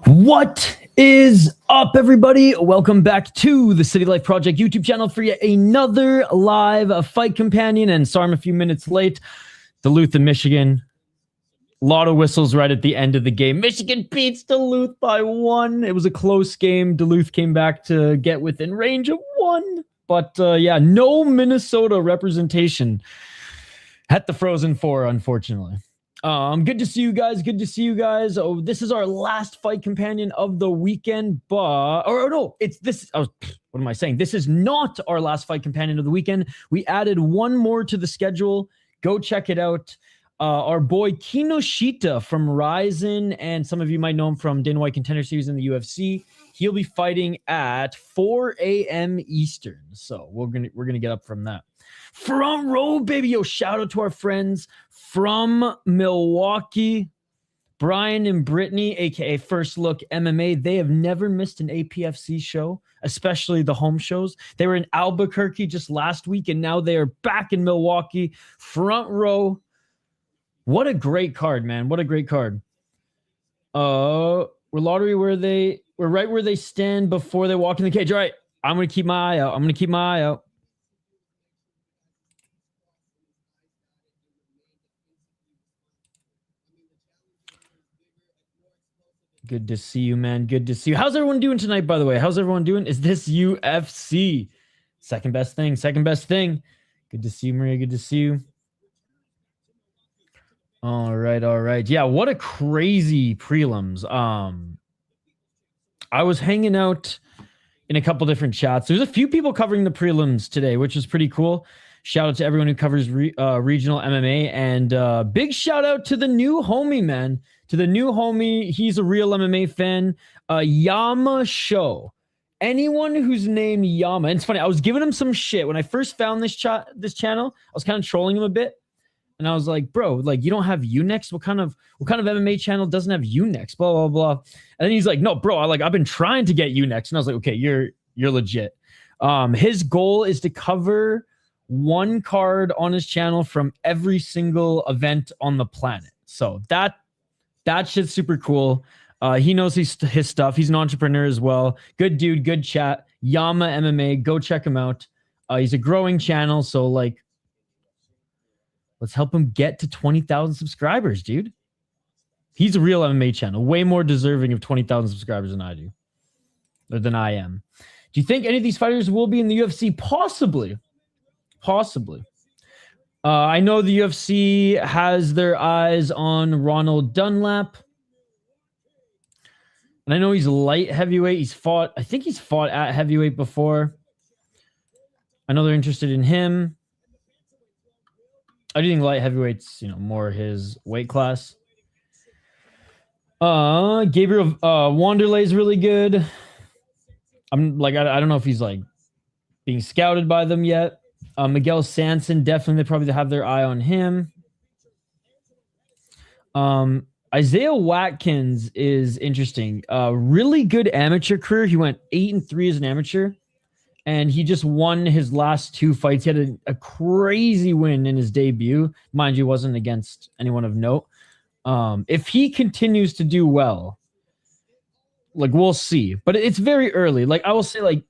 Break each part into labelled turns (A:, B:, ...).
A: What is up, everybody? Welcome back to the City Life Project YouTube channel for yet another live fight companion. And sorry I'm a few minutes late. Duluth and Michigan. A lot of whistles right at the end of the game. Michigan beats Duluth by 1. It was a close game. Duluth came back to get within range of 1. But yeah, no Minnesota representation at the Frozen Four, unfortunately. Good to see you guys. Good to see you guys. Oh, this is our last fight companion of the weekend, but no, it's this. What am I saying? This is not our last fight companion of the weekend. We added one more to the schedule. Go check it out. Our boy Kinoshita from Ryzen, and some of you might know him from Dana White Contender Series in the UFC. He'll be fighting at 4 a.m. Eastern. So we're gonna get up from that. Front row, baby. Yo, shout out to our friends from Milwaukee, Brian and Brittany, aka First Look MMA. They have never missed an APFC show, especially the home shows. They were in Albuquerque just last week, and now they are back in Milwaukee. Front row. What a great card, man. What a great card. We're lottery we're right where they stand before they walk in the cage. All right. I'm gonna keep my eye out. Good to see you, man. Good to see you. How's everyone doing tonight, by the way? How's everyone doing? Is this UFC? Second best thing. Good to see you, Maria. Good to see you. All right. Yeah, what a crazy prelims. I was hanging out in a couple different chats. There's a few people covering the prelims today, which is pretty cool. Shout out to everyone who covers regional MMA, and big shout out to the new homie, man. To the new homie, he's a real MMA fan. Yama Show. Anyone who's named Yama, and it's funny, I was giving him some shit when I first found this channel. I was kind of trolling him a bit, and I was like, "Bro, like you don't have Unext? What kind of MMA channel doesn't have Unext? Blah blah blah." And then he's like, "No, bro, I've been trying to get Unext," and I was like, "Okay, you're legit." His goal is to cover one card on his channel from every single event on the planet. So that shit's super cool. He knows his stuff. He's an entrepreneur as well. Good dude, good chat. Yama MMA, go check him out. He's a growing channel, so like, let's help him get to 20,000 subscribers, dude. He's a real MMA channel, way more deserving of 20,000 subscribers than I do, or than I am. Do you think any of these fighters will be in the UFC? Possibly. I know the UFC has their eyes on Ronald Dunlap. And I know he's light heavyweight. I think he's fought at heavyweight before. I know they're interested in him. I do think light heavyweight's, more his weight class. Gabriel, Wanderley is really good. I'm like, I don't know if he's like being scouted by them yet. Miguel Sanson, definitely, they probably have their eye on him. Isaiah Watkins is interesting. Really good amateur career. He went 8-3 as an amateur, and he just won his last 2 fights. He had a crazy win in his debut. Mind you, wasn't against anyone of note. If he continues to do well, like, we'll see. But it's very early. Like, I will say, like,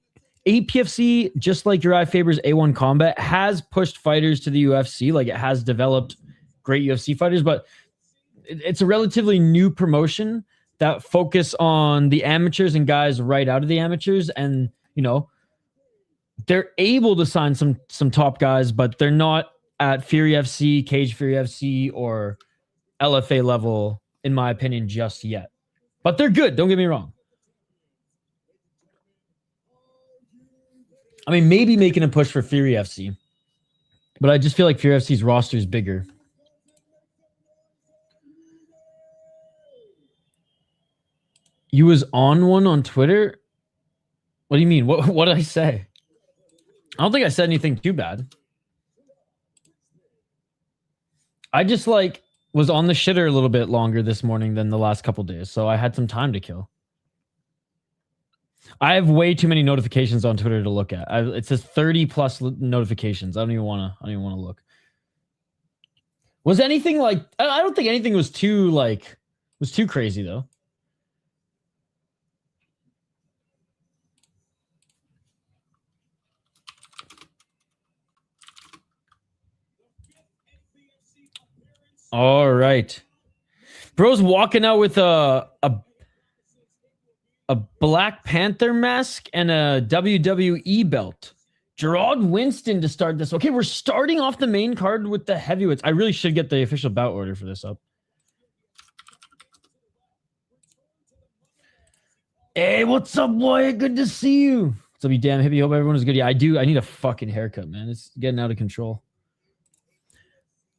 A: APFC, just like Uriah Faber's A1 Combat, has pushed fighters to the UFC. Like, it has developed great UFC fighters, but it's a relatively new promotion that focus on the amateurs and guys right out of the amateurs. And, they're able to sign some top guys, but they're not at Fury FC, Cage Fury FC, or LFA level, in my opinion, just yet. But they're good. Don't get me wrong. I mean, maybe making a push for Fury FC, but I just feel like Fury FC's roster is bigger. You was on one on Twitter? What do you mean? What did I say? I don't think I said anything too bad. I just was on the shitter a little bit longer this morning than the last couple days, so I had some time to kill. I have way too many notifications on Twitter to look at. It says 30 plus notifications. I don't even want to look. Was anything like, I don't think anything was too crazy though. All right. Bro's walking out with a Black Panther mask and a WWE belt. Jerrod Winston to start this. Okay, we're starting off the main card with the heavyweights. I really should get the official bout order for this up. Hey, what's up, boy? Good to see you. What's up, you damn hippie? Hope everyone is good. Yeah, I do. I need a fucking haircut, man. It's getting out of control.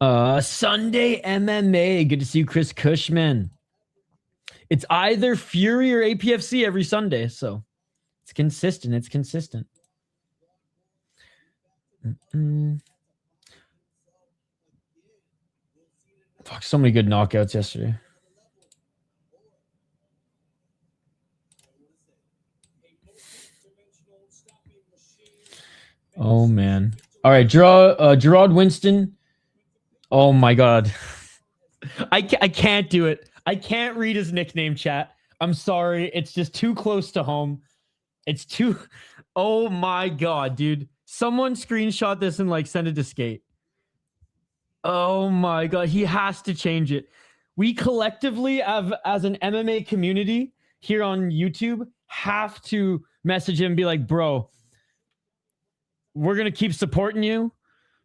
A: Sunday MMA. Good to see you, Chris Cushman. It's either Fury or APFC every Sunday, so it's consistent. It's consistent. Fuck, so many good knockouts yesterday. Oh, man. All right, Jerrod Winston. Oh, my God. I can't do it. I can't read his nickname, chat. I'm sorry. It's just too close to home. It's too... Oh, my God, dude. Someone screenshot this and, like, send it to Skate. Oh, my God. He has to change it. We collectively, have, as an MMA community here on YouTube, have to message him and be like, bro, we're going to keep supporting you,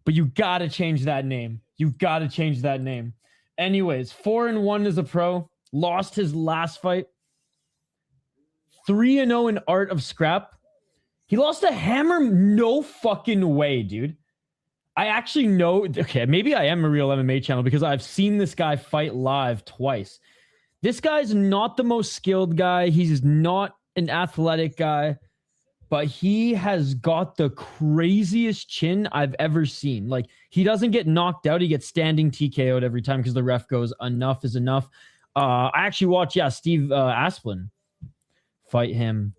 A: but you got to change that name. You got to change that name. Anyways, 4-1 as a pro. Lost his last fight. 3-0 in Art of Scrap. He lost a hammer? No fucking way, dude. I actually know... Okay, maybe I am a real MMA channel because I've seen this guy fight live twice. This guy's not the most skilled guy. He's not an athletic guy. But he has got the craziest chin I've ever seen. Like, he doesn't get knocked out. He gets standing TKO'd every time because the ref goes, enough is enough. I actually watched, Steve Asplin fight him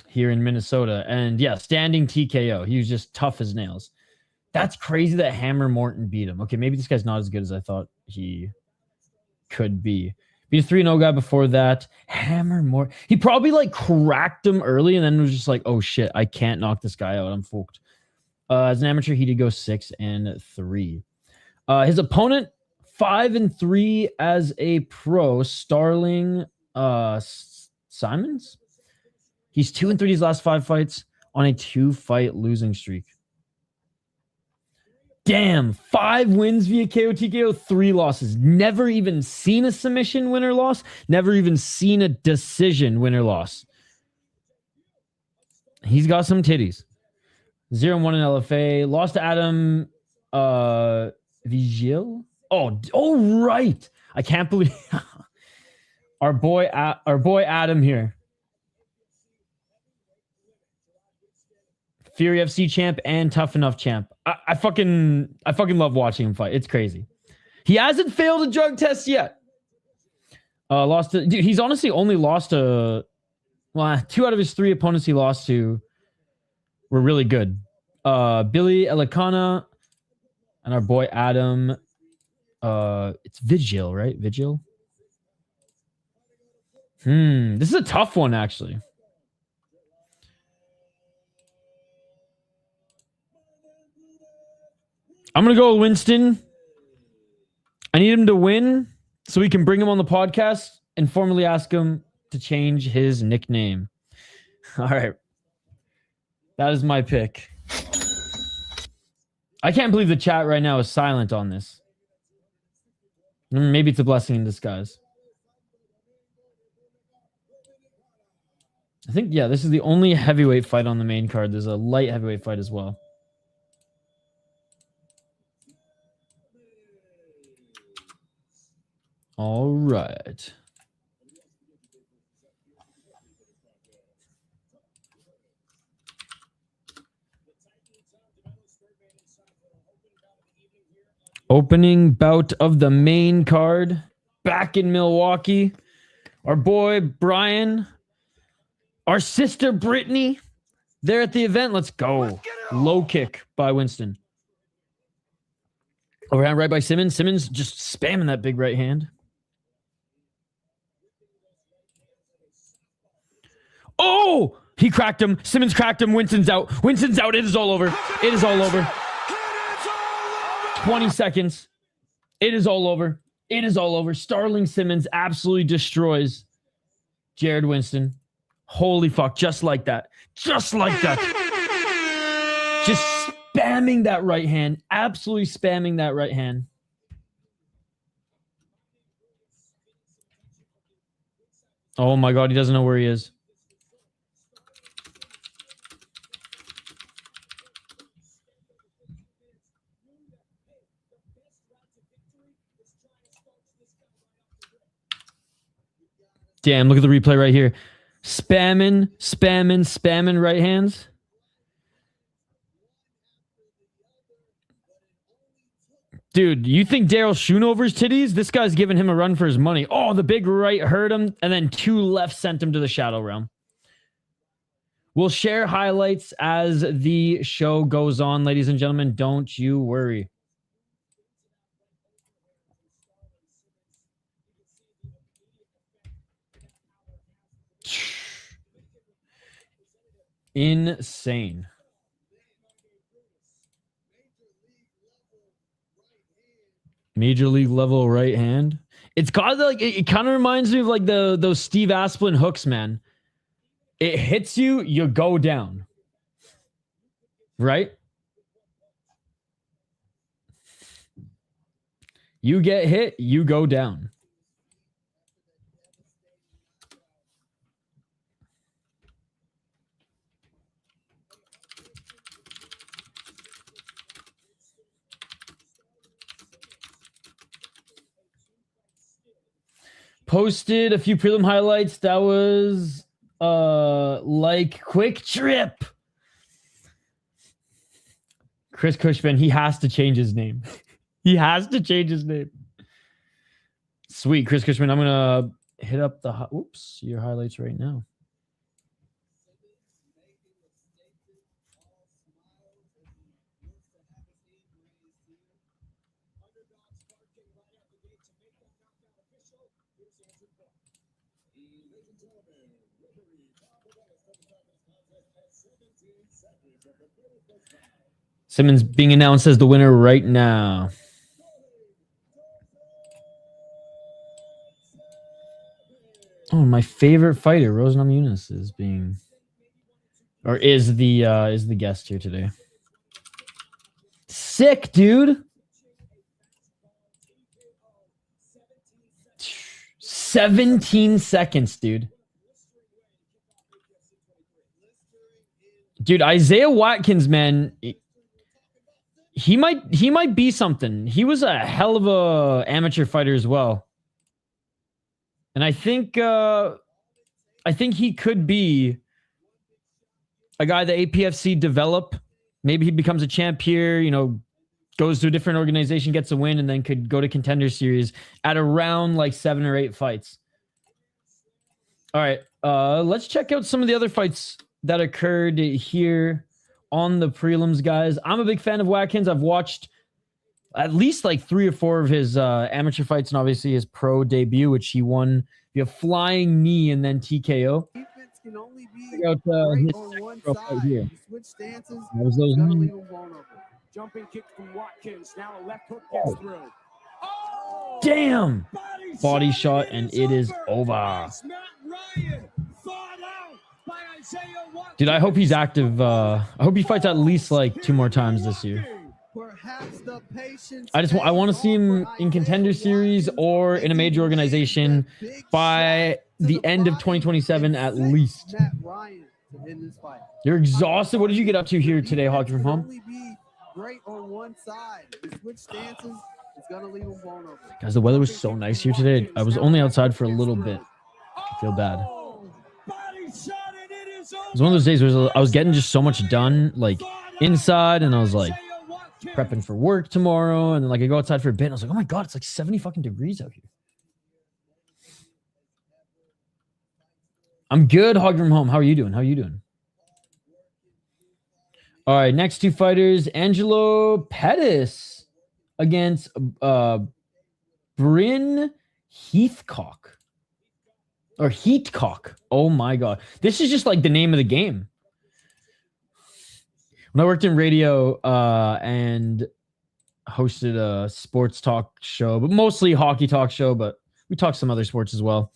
A: here in Minnesota. And, standing TKO. He was just tough as nails. That's crazy that Hammer Morton beat him. Okay, maybe this guy's not as good as I thought he could be. Beat a 3-0 guy before that. Hammer Morton. He probably, like, cracked him early and then was just like, oh, shit, I can't knock this guy out. I'm fucked. As an amateur, he did go 6-3. His opponent, 5-3 as a pro. Starling Simmons. He's 2-3 his last 5 fights on a 2-fight losing streak. Damn, 5 wins via KO, TKO, 3 losses. Never even seen a submission win or loss. Never even seen a decision win or loss. He's got some titties. 0-1 in LFA. Lost to Adam Vigil. Oh, right. I can't believe our boy Adam here. Fury FC champ and Tough Enough champ. I fucking love watching him fight. It's crazy. He hasn't failed a drug test yet. Dude, he's honestly only lost to... Well, 2 out of his 3 opponents he lost to were really good. Billy Elikana and our boy Adam. It's Vigil, right? Vigil? This is a tough one, actually. I'm going to go with Winston. I need him to win so we can bring him on the podcast and formally ask him to change his nickname. All right. That is my pick. I can't believe the chat right now is silent on this. Maybe it's a blessing in disguise. I think, this is the only heavyweight fight on the main card. There's a light heavyweight fight as well. All right. Opening bout of the main card. Back in Milwaukee. Our boy Brian. Our sister Brittany. They're at the event. Let's go. Low kick by Winston. Overhand right by Simmons. Simmons just spamming that big right hand. Oh, he cracked him. Simmons cracked him. Winston's out. Winston's out. It is all over. It is all over. 20 seconds. It is all over. It is all over. Starling Simmons absolutely destroys Jerrod Winston. Holy fuck. Just like that. Just like that. Just spamming that right hand. Absolutely spamming that right hand. Oh my God. He doesn't know where he is. Damn, look at the replay right here. Spamming right hands. Dude, you think Daryl Schoonover's titties? This guy's giving him a run for his money. Oh, the big right hurt him, and then 2 left sent him to the Shadow Realm. We'll share highlights as the show goes on, ladies and gentlemen. Don't you worry. Insane. Major league level right hand. It's got like it kind of reminds me of like those Steve Asplin hooks, man. It hits you, you go down. Right? You get hit, you go down. Posted a few prelim highlights. That was like quick trip. Chris Cushman, he has to change his name. He has to change his name. Sweet, Chris Cushman. I'm gonna hit up the your highlights right now. Simmons being announced as the winner right now. Oh, my favorite fighter, Rose Namajunas, is being, or is the guest here today. Sick, dude. 17 seconds, dude. Dude, Isaiah Watkins, man, he might be something. He was a hell of a amateur fighter as well. And I think he could be a guy that APFC develop. Maybe he becomes a champ here, you know, goes to a different organization, gets a win, and then could go to Contender Series at around like 7 or 8 fights. All right, let's check out some of the other fights that occurred here on the prelims, guys. I'm a big fan of Watkins. I've watched at least like 3 or 4 of his amateur fights, and obviously his pro debut, which he won via flying knee and then TKO.
B: Can only be
A: check out his
B: on one
A: fight
B: side.
A: here.
B: Switch stances.
A: That was those
B: Leave him vulnerable.
C: Jumping kick from Watkins. Now a left hook gets through. Oh!
A: Damn! Body shot, and it is over. Dude, I hope he's active. I hope he fights at least like 2 more times this year. I want to see him in Contender Series or in a major organization by the end of 2027 at least. You're exhausted. What did you get up to here today, Hockey from Home?
B: Great on one side. Switch stances. It's gonna leave him vulnerable.
A: Guys, the weather was so nice here today. I was only outside for a little bit. I feel bad. It was one of those days where I was getting just so much done, like inside, and I was like prepping for work tomorrow, and then like I go outside for a bit, and I was like, oh my God, it's like 70 fucking degrees out here. I'm good, Hockey from Home. How are you doing? How are you doing? All right, next 2 fighters, Angelo Pettis against Brynn Heathcock. Or Heathcock. Oh my God. This is just like the name of the game. When I worked in radio and hosted a sports talk show, but mostly hockey talk show, but we talked some other sports as well.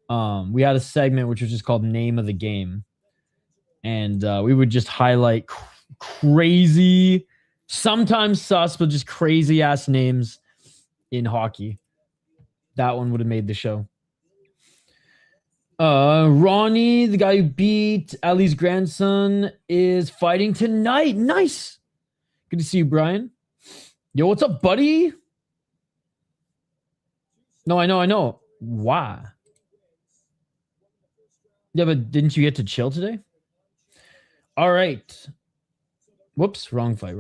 A: We had a segment which was just called Name of the Game. And we would just highlight crazy, sometimes sus, but just crazy ass names in hockey. That one would have made the show. Ronnie, the guy who beat Ali's grandson, is fighting tonight. Nice. Good to see you, Brian. Yo, what's up, buddy? No, I know. Why? Yeah, but didn't you get to chill today? All right. Whoops, wrong fight.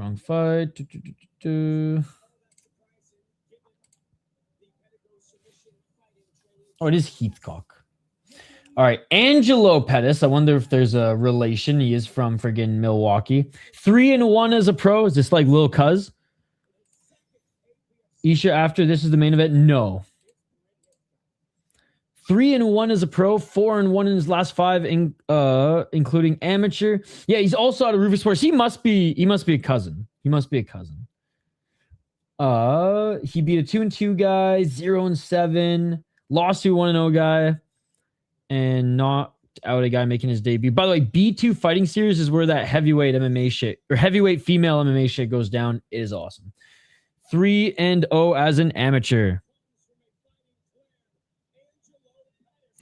A: Oh, it is Heathcock. All right, Angelo Pettis. I wonder if there's a relation. He is from friggin' Milwaukee. 3-1 as a pro. Is this like Lil Cuz? Isha, after this is the main event? No. 3-1 as a pro, 4-1 in his last 5, including amateur. Yeah, he's also out of Rufus Sports. He must be a cousin. He beat a 2-2 guy, 0-7, lost to a 1-0 guy, and knocked out a guy making his debut. By the way, B2 Fighting Series is where that heavyweight MMA shit, or heavyweight female MMA shit goes down. It is awesome. 3-0 as an amateur.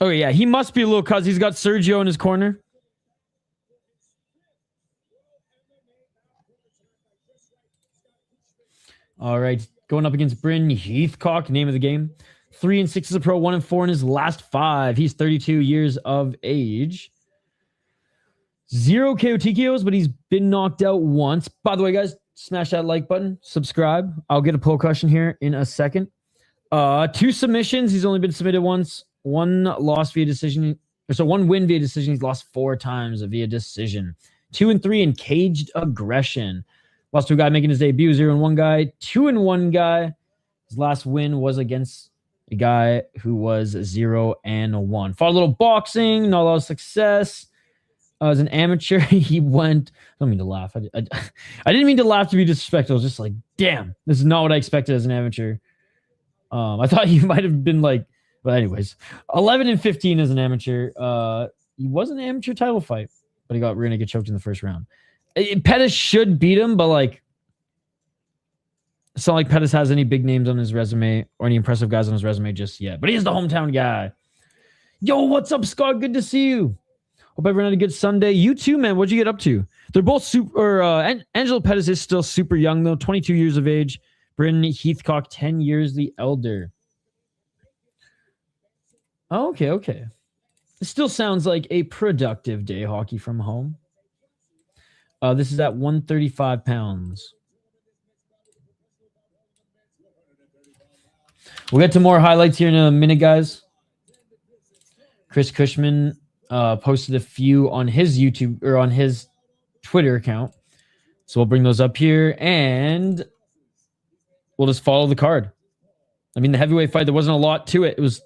A: Oh, yeah, he must be a little cuz he's got Sergio in his corner. All right, going up against Brynn Heathcock, name of the game. 3-6 as a pro, 1-4 in his last 5. He's 32 years of age. 0 KO TKOs, but he's been knocked out once. By the way, guys, smash that like button, subscribe. I'll get a poll question here in a second. 2 submissions. He's only been submitted once. 1 loss via decision. So 1 win via decision. He's lost 4 times via decision. 2-3 in caged aggression. Lost to a guy making his debut. 0-1 guy. 2-1 guy. His last win was against a guy who was 0-1. Fought a little boxing. Not a lot of success. As an amateur, he went. I don't mean to laugh. I didn't mean to laugh to be disrespectful. I was just like, damn, this is not what I expected as an amateur. I thought he might have been like. But anyways, 11-15 as an amateur. He was an amateur title fight, but he got rear naked choked in the first round. Pettis should beat him, but like, it's not like Pettis has any big names on his resume or any impressive guys on his resume just yet. But he is the hometown guy. Yo, what's up, Scott? Good to see you. Hope everyone had a good Sunday. You too, man. What'd you get up to? They're both super. Angelo Pettis is still super young though, 22 years of age. Brynn Heathcock, 10 years the elder. Oh, okay. It still sounds like a productive day hockey from home. This is at 135 pounds. We'll get to more highlights here in a minute, guys. Chris Cushman posted a few on his YouTube or on his Twitter account. So we'll bring those up here and we'll just follow the card. I mean, the heavyweight fight, there wasn't a lot to it. It was,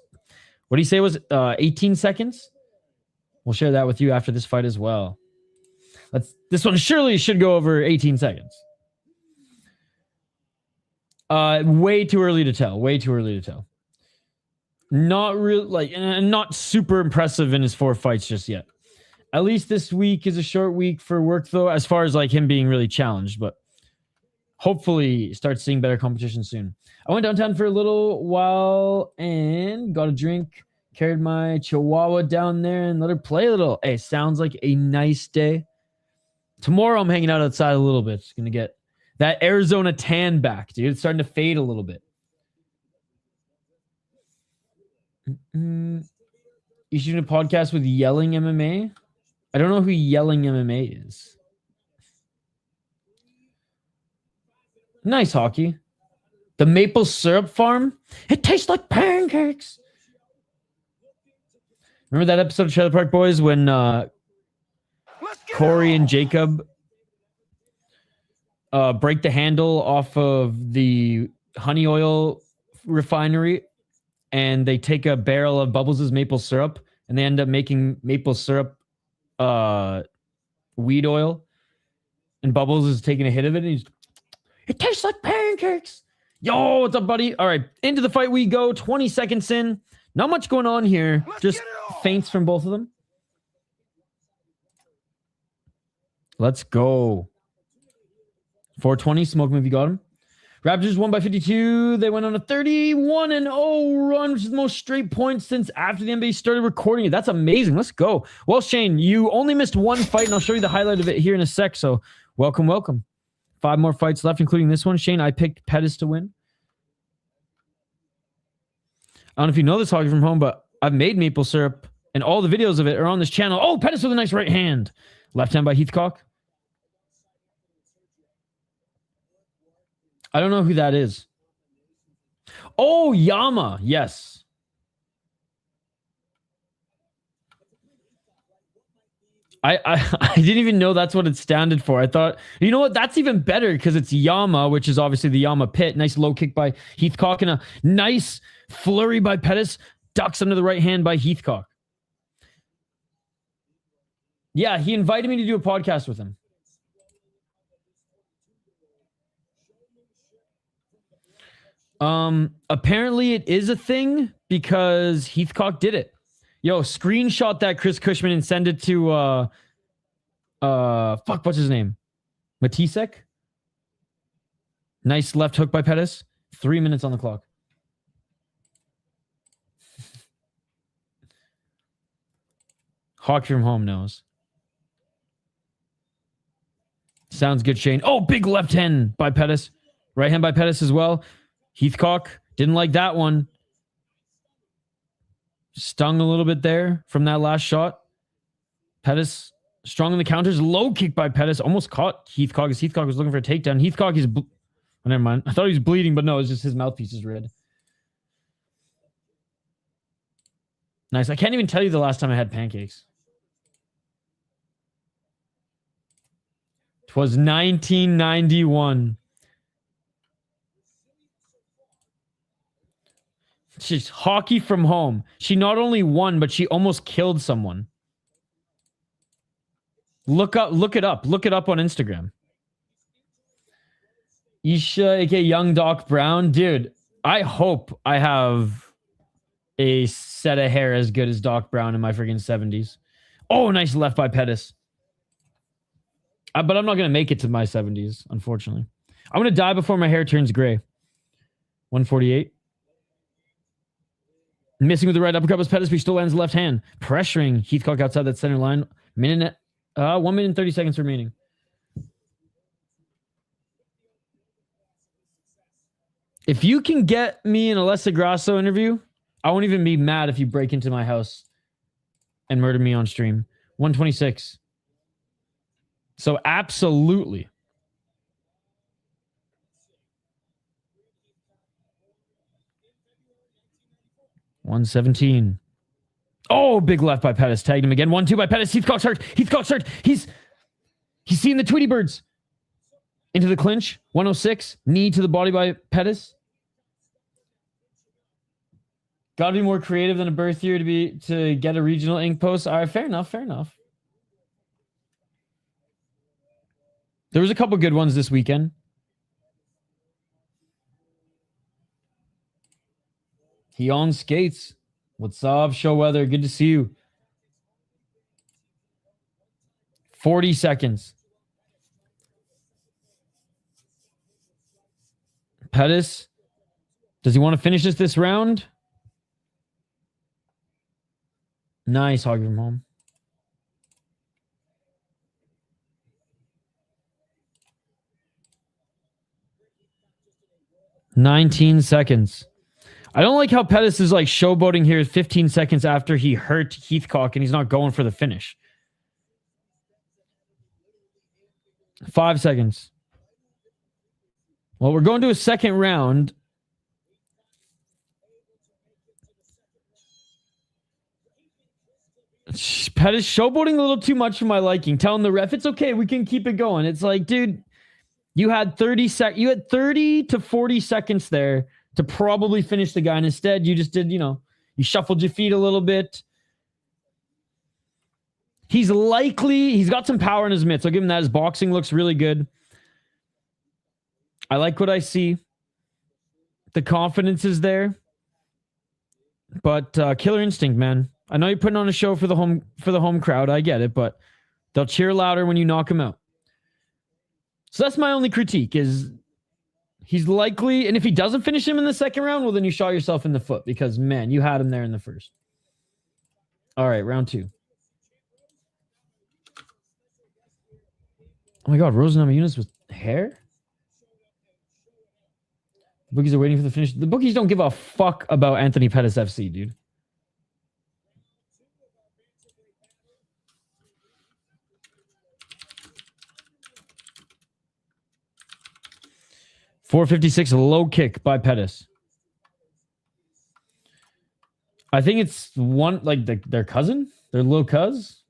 A: what do you say was 18 seconds? We'll share that with you after this fight as well. This one surely should go over 18 seconds. Way too early to tell. Not real, like, not super impressive in his 4 fights just yet. At least this week is a short week for work, though, as far as like him being really challenged. But hopefully, start seeing better competition soon. I went downtown for a little while and got a drink. Carried my Chihuahua down there and let her play a little. Hey, sounds like a nice day. Tomorrow, I'm hanging out outside a little bit. Just gonna get that Arizona tan back, dude. It's starting to fade a little bit. You should do a podcast with Yelling MMA. I don't know who Yelling MMA is. Nice hockey. The maple syrup farm. It tastes like pancakes. Remember that episode of Trailer Park Boys when Corey and Jacob break the handle off of the honey oil refinery and they take a barrel of Bubbles' maple syrup and they end up making maple syrup weed oil and Bubbles is taking a hit of it and It tastes like pancakes. Yo, what's up, buddy? All right, into the fight we go. 20 seconds in. Not much going on here. Just feints from both of them. Let's go. 420, smoke move, you got him. Raptors won by 52. They went on a 31-0 run, which is the most straight points since after the NBA started recording it. That's amazing. Let's go. Well, Shane, you only missed one fight, and I'll show you the highlight of it here in a sec. So welcome, welcome. 5 more fights left, including this one. Shane, I picked Pettis to win. I don't know if you know this, Hockey from Home, but I've made maple syrup, and all the videos of it are on this channel. Oh, Pettis with a nice right hand. Left hand by Heathcock. I don't know who that is. Oh, Yama. Yes. I didn't even know that's what it standed for. I thought, you know what? That's even better because it's Yama, which is obviously the Yama pit. Nice low kick by Heathcock and a nice flurry by Pettis. Ducks under the right hand by Heathcock. Yeah, he invited me to do a podcast with him. Apparently it is a thing because Heathcock did it. Yo, screenshot that Chris Cushman and send it to fuck, what's his name? Matisek? Nice left hook by Pettis. 3 minutes on the clock. Hockey from Home knows. Sounds good, Shane. Oh, big left hand by Pettis. Right hand by Pettis as well. Heathcock didn't like that one. Stung a little bit there from that last shot. Pettis strong in the counters. Low kick by Pettis. Almost caught Heathcock as Heathcock was looking for a takedown. Heathcock is... Oh, never mind. I thought he was bleeding, but no, it's just his mouthpiece is red. Nice. I can't even tell you the last time I had pancakes. It was 1991. She's Hockey from Home. She not only won, but she almost killed someone. Look it up. Look it up on Instagram. Isha, aka Young Doc Brown. Dude, I hope I have a set of hair as good as Doc Brown in my freaking 70s. Oh, nice left by Pettis. But I'm not going to make it to my 70s, unfortunately. I'm going to die before my hair turns gray. 148. Missing with the right uppercut was Pettis, but he still lands the left hand. Pressuring Heathcock outside that center line. 1 minute and 30 seconds remaining. If you can get me an Alessa Grasso interview, I won't even be mad if you break into my house and murder me on stream. 126. So absolutely. $117. Oh, big left by Pettis. Tagged him again. 1-2 by Pettis. Heathcock's hurt. Heathcock's hurt. He's seeing the Tweety Birds. Into the clinch. 106. Knee to the body by Pettis. Gotta be more creative than a birth year to get a regional ink post. All right, fair enough. Fair enough. There was a couple good ones this weekend. He on skates. What's up, show weather? Good to see you. 40 seconds. Pettis. Does he want to finish this round? Nice, Hockey from Home. $19 seconds. I don't like how Pettis is like showboating here 15 seconds after he hurt Heathcock and he's not going for the finish. 5 seconds. Well, we're going to a second round. Pettis showboating a little too much for my liking. Telling the ref, it's okay, we can keep it going. It's like, dude, you had 30 to 40 seconds there to probably finish the guy. And instead, you just did, you shuffled your feet a little bit. He's got some power in his mitts. I'll give him that. His boxing looks really good. I like what I see. The confidence is there. But killer instinct, man. I know you're putting on a show for the home crowd. I get it, but they'll cheer louder when you knock him out. So that's my only critique is he's likely, and if he doesn't finish him in the second round, well, then you shot yourself in the foot because, man, you had him there in the first. All right, round 2. Oh my God, Rosen Namajunas with hair? The bookies are waiting for the finish. The bookies don't give a fuck about Anthony Pettis FC, dude. .456 low kick by Pettis. I think it's one like their cousin, their little cuz.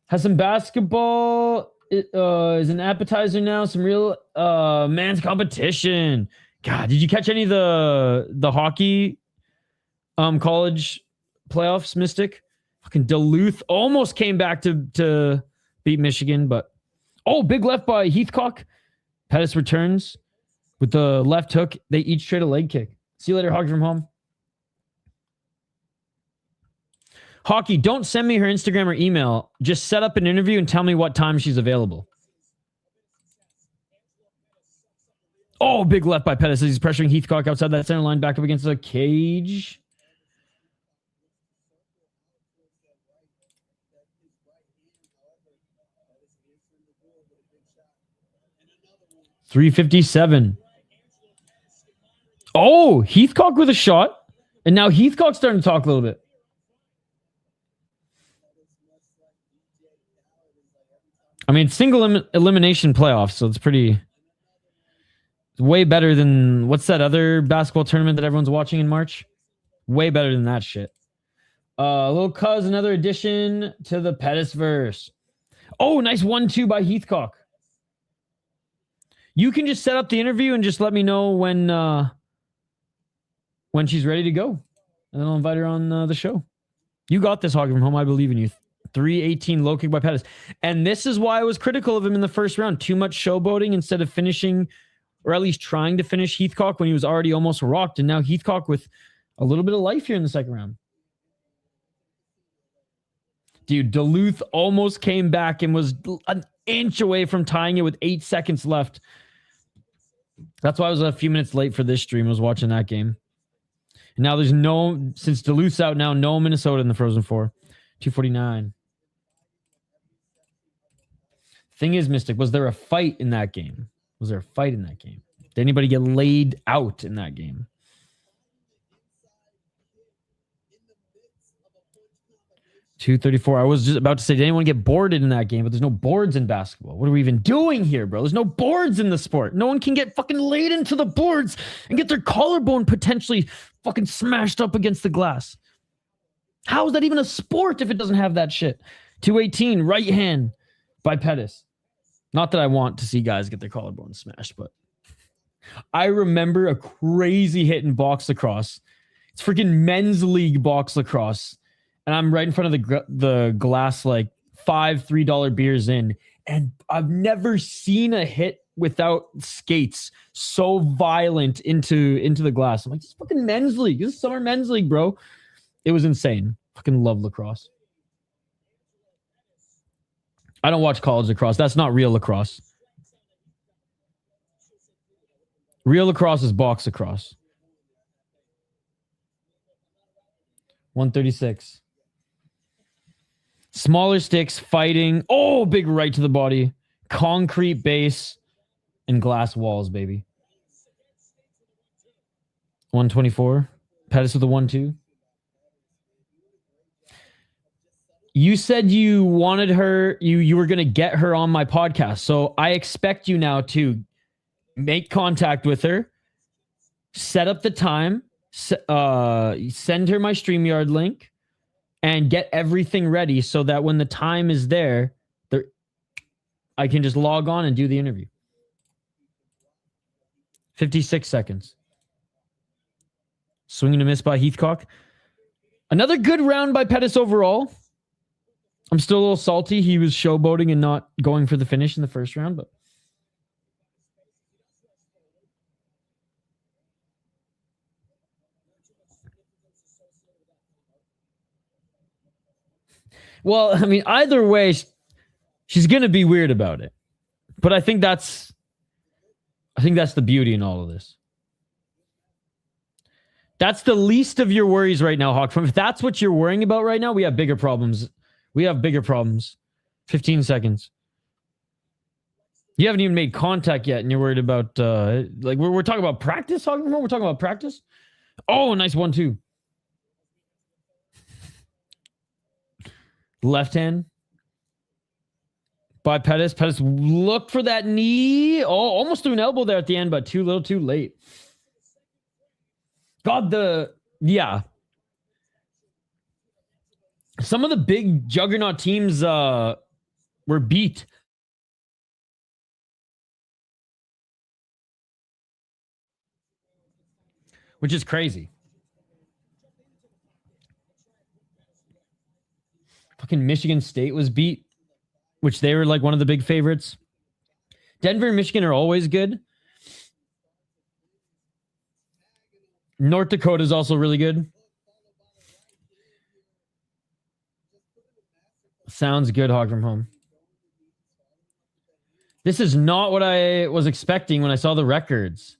A: Has some basketball. Is an appetizer now. Some real man's competition. God, did you catch any of the hockey college playoffs, Mystic? Fucking Duluth almost came back to beat Michigan, but big left by Heathcock. Pettis returns with the left hook. They each trade a leg kick. See you later, Hockey from home. Hockey, don't send me her Instagram or email. Just set up an interview and tell me what time she's available. Oh, big left by Pettis as he's pressuring Heathcock outside that center line, back up against the cage. .357. Oh, Heathcock with a shot. And now Heathcock's starting to talk a little bit. I mean, single elimination playoffs, so it's pretty... way better than... what's that other basketball tournament that everyone's watching in March? Way better than that shit. Little cuz, another addition to the Pettis verse. Oh, nice 1-2 by Heathcock. You can just set up the interview and just let me know when she's ready to go. And then I'll invite her on the show. You got this, Hockey from home. I believe in you. 318 low kick by Pettis. And this is why I was critical of him in the first round. Too much showboating instead of finishing, or at least trying to finish Heathcock when he was already almost rocked. And now Heathcock with a little bit of life here in the second round. Dude, Duluth almost came back and was an inch away from tying it with 8 seconds left. That's why I was a few minutes late for this stream. I was watching that game. And now there's no, since Duluth's out now, no Minnesota in the Frozen Four. 249. Thing is, Mystic, was there a fight in that game? Was there a fight in that game? Did anybody get laid out in that game? .234. I was just about to say, did anyone get boarded in that game? But there's no boards in basketball. What are we even doing here, bro? There's no boards in the sport. No one can get fucking laid into the boards and get their collarbone potentially fucking smashed up against the glass. How is that even a sport if it doesn't have that shit? 218, right hand by Pettis. Not that I want to see guys get their collarbone smashed, but I remember a crazy hit in box lacrosse. It's freaking men's league box lacrosse. And I'm right in front of the glass, like $5 beers in. And I've never seen a hit without skates so violent into the glass. I'm like, this is fucking men's league. This is summer men's league, bro. It was insane. Fucking love lacrosse. I don't watch college lacrosse. That's not real lacrosse. Real lacrosse is box lacrosse. 136. Smaller sticks, fighting. Oh, big right to the body. Concrete base and glass walls, baby. 124. Pettis with the 1-2. You said you wanted her, you were going to get her on my podcast. So I expect you now to make contact with her, set up the time, send her my StreamYard link, and get everything ready so that when the time is there, I can just log on and do the interview. 56 seconds. Swinging a miss by Heathcock. Another good round by Pettis overall. I'm still a little salty. He was showboating and not going for the finish in the first round, but Well, I mean, either way, she's going to be weird about it. But I think that's the beauty in all of this. That's the least of your worries right now, Hawk. If that's what you're worrying about right now, we have bigger problems. 15 seconds. You haven't even made contact yet, and you're worried about, we're talking about practice, Hawk. We're talking about practice. Oh, nice 1-2. Left hand by Pettis. Pettis looked for that knee. Oh, almost threw an elbow there at the end, but too little too late. God, yeah. Some of the big juggernaut teams were beat. Which is crazy. Fucking Michigan State was beat, which they were like one of the big favorites. Denver and Michigan are always good. North Dakota is also really good. Sounds good, Hog from Home. This is not what I was expecting when I saw the records.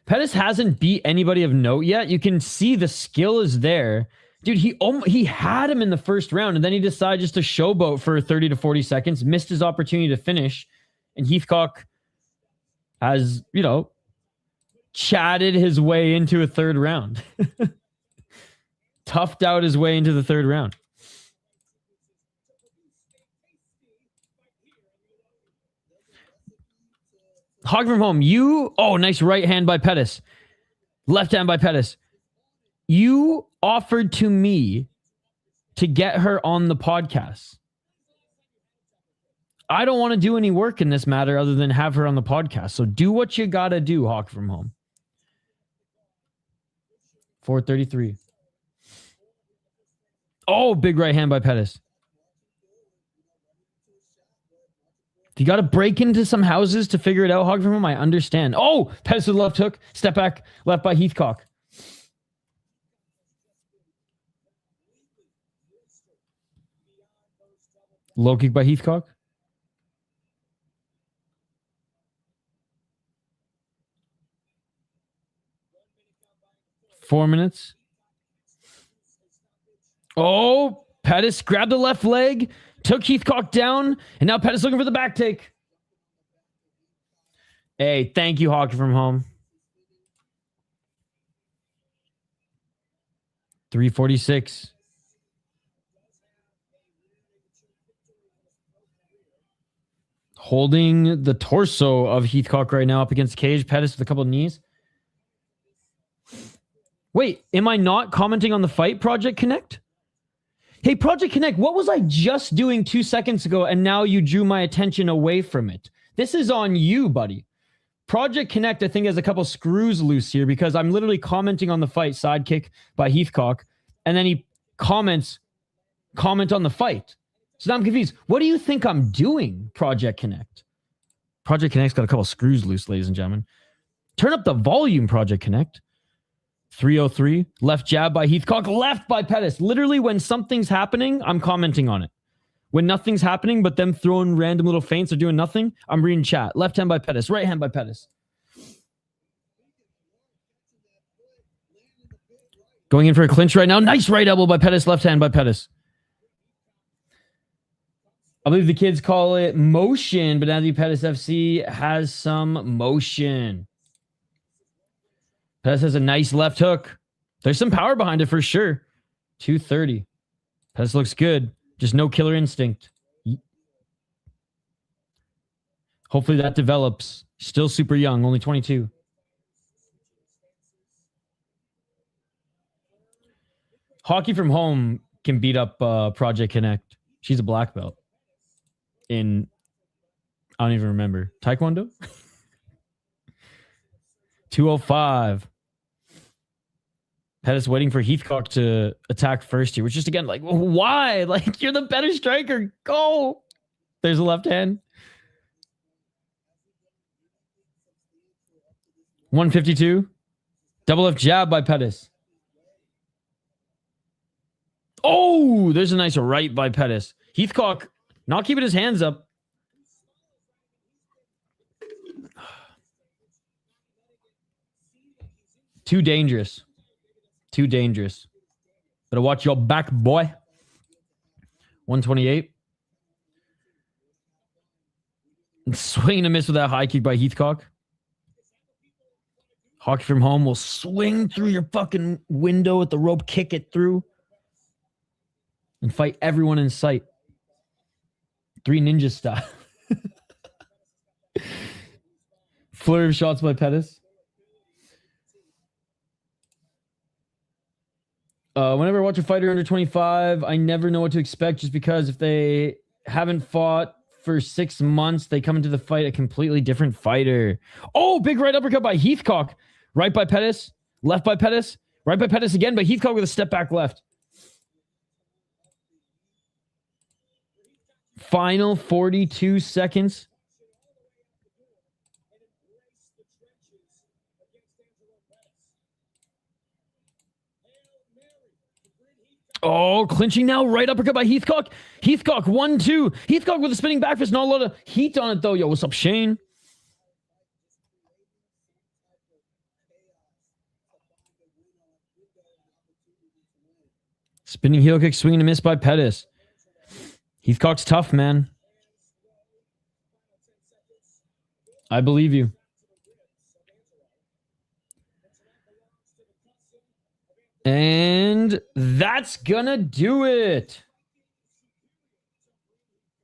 A: Pettis hasn't beat anybody of note yet. You can see the skill is there. Dude, he had him in the first round, and then he decided just to showboat for 30 to 40 seconds, missed his opportunity to finish, and Heathcock has, chatted his way into a third round. Toughed out his way into the third round. Hog from Home, nice right hand by Pettis. Left hand by Pettis. You offered to me to get her on the podcast. I don't want to do any work in this matter other than have her on the podcast. So do what you got to do, Hawk from Home. 433. Oh, big right hand by Pettis. If you got to break into some houses to figure it out, Hog from Home, I understand. Oh, Pettis with left hook. Step back. Left by Heathcock. Low kick by Heathcock. Four minutes. Oh, Pettis grabbed the left leg, took Heathcock down, and now Pettis looking for the back take. Hey, thank you, Hockey from Home. 346. Holding the torso of Heathcock right now up against cage. Pettis with a couple of knees. Wait, am I not commenting on the fight, Project Connect? Hey, Project Connect, what was I just doing 2 seconds ago and now you drew my attention away from it? This is on you, buddy. Project Connect, I think, has a couple screws loose here because I'm literally commenting on the fight, sidekick by Heathcock, and then he comment on the fight. So now I'm confused. What do you think I'm doing, Project Connect? Project Connect's got a couple screws loose, ladies and gentlemen. Turn up the volume, Project Connect. 303. Left jab by Heathcock. Left by Pettis. Literally, when something's happening, I'm commenting on it. When nothing's happening, but them throwing random little feints or doing nothing, I'm reading chat. Left hand by Pettis. Right hand by Pettis. Going in for a clinch right now. Nice right elbow by Pettis. Left hand by Pettis. I believe the kids call it motion, but Andy Pettis FC has some motion. Pettis has a nice left hook. There's some power behind it for sure. 230. Pettis looks good. Just no killer instinct. Hopefully that develops. Still super young, only 22. Hockey from Home can beat up Project Connect. She's a black belt. I don't even remember. Taekwondo? 205. Pettis waiting for Heathcock to attack first here, which just again, like, why? Like, you're the better striker. Go. There's a left hand. 152. Double left jab by Pettis. Oh, there's a nice right by Pettis. Heathcock not keeping his hands up. Too dangerous. Too dangerous. Better watch your back, boy. 128. Swing and a miss with that high kick by Heathcock. Hockey from home will swing through your fucking window with the rope, kick it through, and fight everyone in sight. 3 ninja style. Flurry of shots by Pettis. Whenever I watch a fighter under 25, I never know what to expect just because if they haven't fought for 6 months, they come into the fight a completely different fighter. Oh, big right uppercut by Heathcock. Right by Pettis. Left by Pettis. Right by Pettis again, but Heathcock with a step back left. Final 42 seconds. Oh, clinching now. Right uppercut by Heathcock. Heathcock, 1-2. Heathcock with a spinning back fist. Not a lot of heat on it, though. Yo, what's up, Shane? Spinning heel kick, swing and a miss by Pettis. Heathcock's tough, man. I believe you. And that's gonna do it.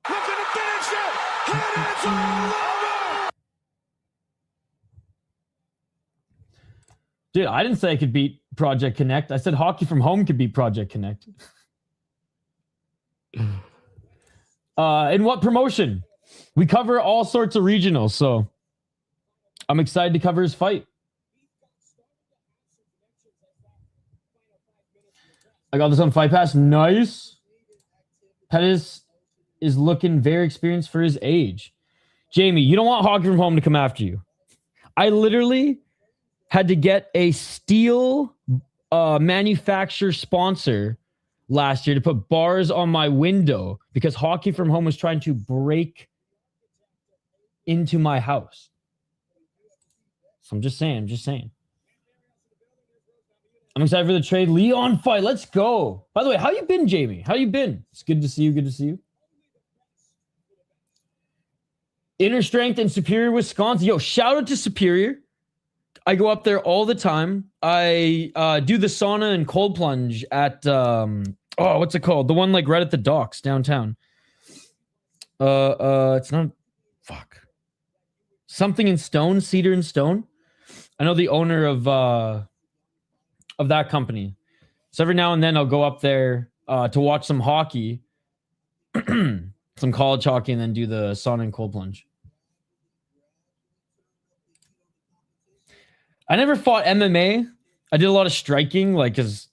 C: We're gonna finish it. And it's all over.
A: Dude, I didn't say I could beat Project Connect. I said hockey from home could beat Project Connect. In what promotion? We cover all sorts of regionals, so I'm excited to cover his fight. I got this on Fight Pass. Nice. Pettis is looking very experienced for his age. Jamie, you don't want hockey from home to come after you. I literally had to get a steel manufacturer sponsor last year to put bars on my window because hockey from home was trying to break into my house. So I'm just saying. I'm excited for the trade Leon fight. Let's go. By the way, how you been, Jamie? How you been? It's good to see you. Good to see you. Inner Strength in Superior, Wisconsin. Yo, shout out to Superior. I go up there all the time. I do the sauna and cold plunge at what's it called? The one like right at the docks downtown. It's not something in stone, Cedar and Stone. I know the owner of that company. So every now and then I'll go up there to watch some hockey, some college hockey, and then do the sauna and cold plunge. I never fought MMA. I did a lot of striking, like, cause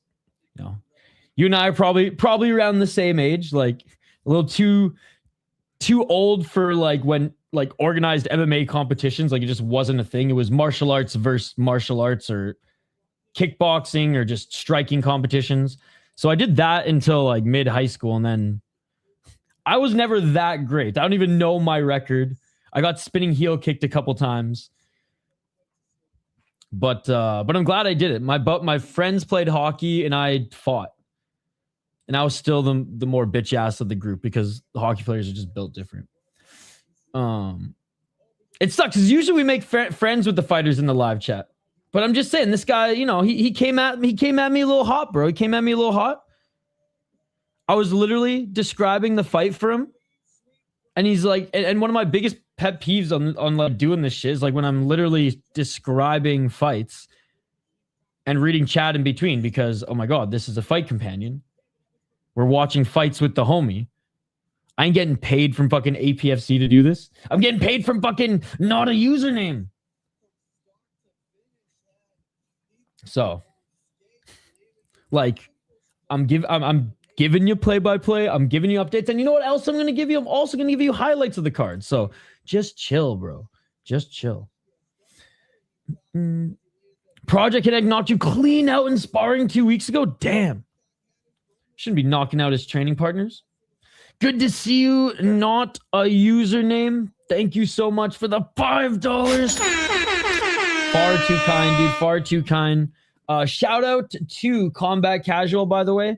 A: you and I are probably around the same age, like a little too old for like when like organized MMA competitions. Like it just wasn't a thing. It was martial arts versus martial arts or kickboxing or just striking competitions. So I did that until like mid high school, and then I was never that great. I don't even know my record. I got spinning heel kicked a couple times. But I'm glad I did it. My friends played hockey and I fought. And I was still the more bitch ass of the group because the hockey players are just built different. It sucks because usually we make friends with the fighters in the live chat. But I'm just saying, this guy, he came at me a little hot, bro. He came at me a little hot. I was literally describing the fight for him. And he's like, and one of my biggest pet peeves on like doing this shit is like when I'm literally describing fights and reading chat in between because, oh my God, this is a fight companion. We're watching fights with the homie. I ain't getting paid from fucking APFC to do this. I'm getting paid from fucking not a username. So, like, I'm giving you play-by-play. I'm giving you updates. And you know what else I'm going to give you? I'm also going to give you highlights of the card. So just chill, bro. Just chill. Project Connect knocked you clean out in sparring 2 weeks ago? Damn. Shouldn't be knocking out his training partners. Good to see you. Not a username. Thank you so much for the $5. Far too kind, dude. Far too kind. Shout out to Combat Casual, by the way.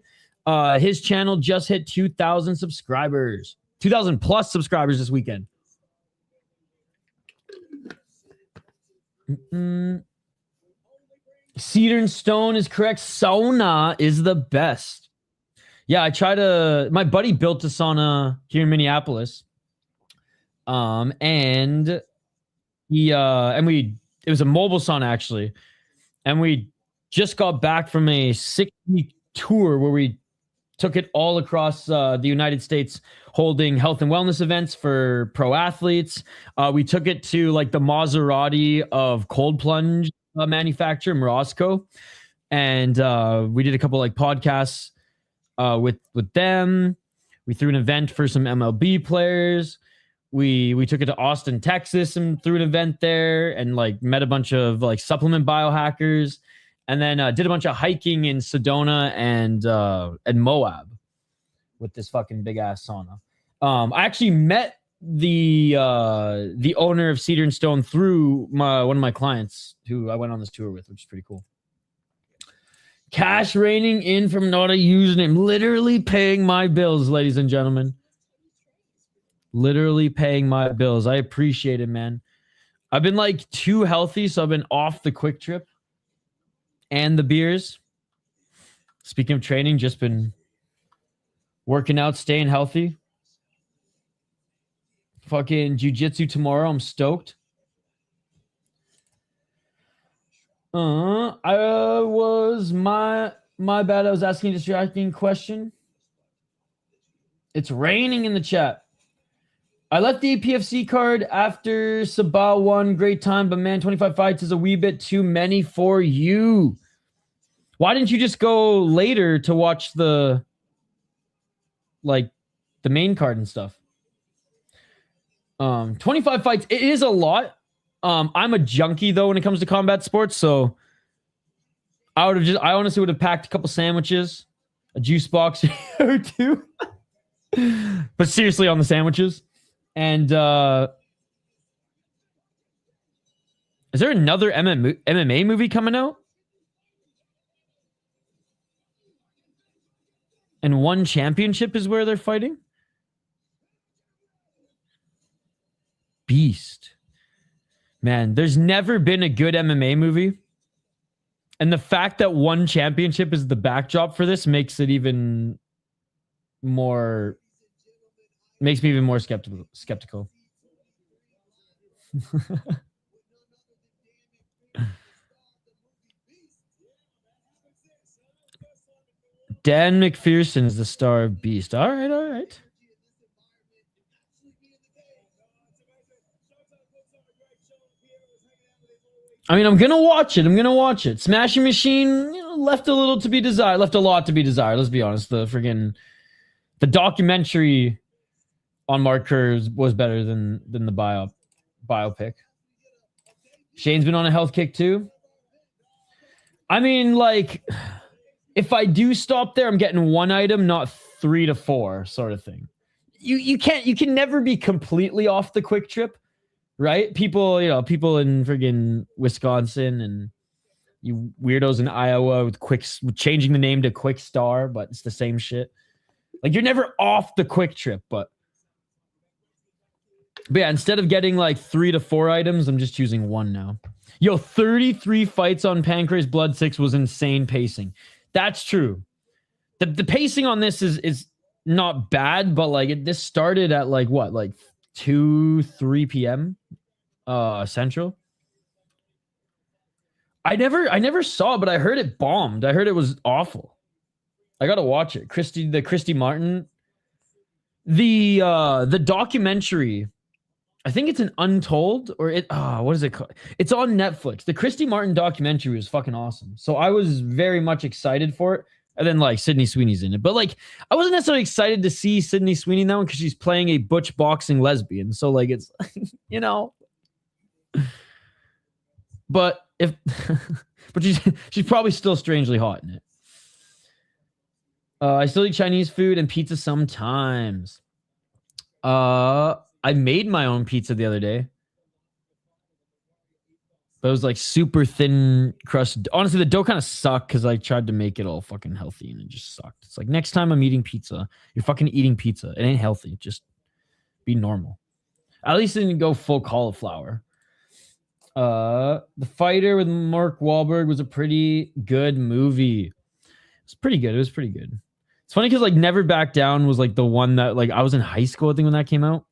A: His channel just hit 2,000 subscribers. 2,000 plus subscribers this weekend. Cedar and Stone is correct. Sauna is the best. Yeah, my buddy built a sauna here in Minneapolis. And it was a mobile sauna actually. And we just got back from a 6-week tour where we took it all across the United States, holding health and wellness events for pro athletes. We took it to like the Maserati of cold plunge manufacturer, Morosco. And we did a couple like podcasts with them. We threw an event for some MLB players. We took it to Austin, Texas, and threw an event there, and like met a bunch of like supplement biohackers, and then did a bunch of hiking in Sedona and Moab with this fucking big ass sauna. I actually met the owner of Cedar and Stone through one of my clients who I went on this tour with, which is pretty cool. Cash raining in from not a username. Literally paying my bills, ladies and gentlemen. Literally paying my bills. I appreciate it, man. I've been like too healthy, so I've been off the quick trip and the beers. Speaking of training, just been working out, staying healthy. Fucking jiu-jitsu tomorrow. I'm stoked. My bad. I was asking a distracting question. It's raining in the chat. I left the APFC card after Sabah won. Great time, but man, 25 fights is a wee bit too many for you. Why didn't you just go later to watch the main card and stuff? 25 fights, it is a lot. I'm a junkie though when it comes to combat sports, so I honestly would have packed a couple sandwiches, a juice box or two. But seriously on the sandwiches. And is there another MMA movie coming out? And one championship is where they're fighting? Beast. Man, there's never been a good MMA movie. And the fact that one championship is the backdrop for this makes me even more skeptical. Dan McPherson is the star of Beast. All right. I mean, I'm gonna watch it. Smashing Machine, left a lot to be desired. Let's be honest. The documentary on Mark Kerr was better than the biopic. Shane's been on a health kick too. I mean, like, if I do stop there, I'm getting one item, not 3 to 4 sort of thing. You can never be completely off the quick trip, right? People in friggin' Wisconsin and you weirdos in Iowa with changing the name to Quick Star, but it's the same shit. Like, you're never off the quick trip, but yeah, instead of getting like 3 to 4 items, I'm just choosing one now. Yo, 33 fights on Pancrase Blood 6 was insane pacing. That's true. The pacing on this is not bad, but like this started at like 2-3 p.m. Central. I never saw it, but I heard it bombed. I heard it was awful. I gotta watch it. The Christy Martin. The documentary, I think it's an Untold what is it called? It's on Netflix. The Christy Martin documentary was fucking awesome. So I was very much excited for it. And then like Sydney Sweeney's in it. But like I wasn't necessarily excited to see Sydney Sweeney in that one because she's playing a butch boxing lesbian. So like it's But but she's probably still strangely hot in it. I still eat Chinese food and pizza sometimes. I made my own pizza the other day. But it was like super thin crust. Honestly, the dough kind of sucked because I tried to make it all fucking healthy and it just sucked. It's like next time I'm eating pizza, you're fucking eating pizza. It ain't healthy. Just be normal. At least it didn't go full cauliflower. The Fighter with Mark Wahlberg was a pretty good movie. It's pretty good. It was pretty good. It's funny because like Never Back Down was like the one that like I was in high school, I think, when that came out.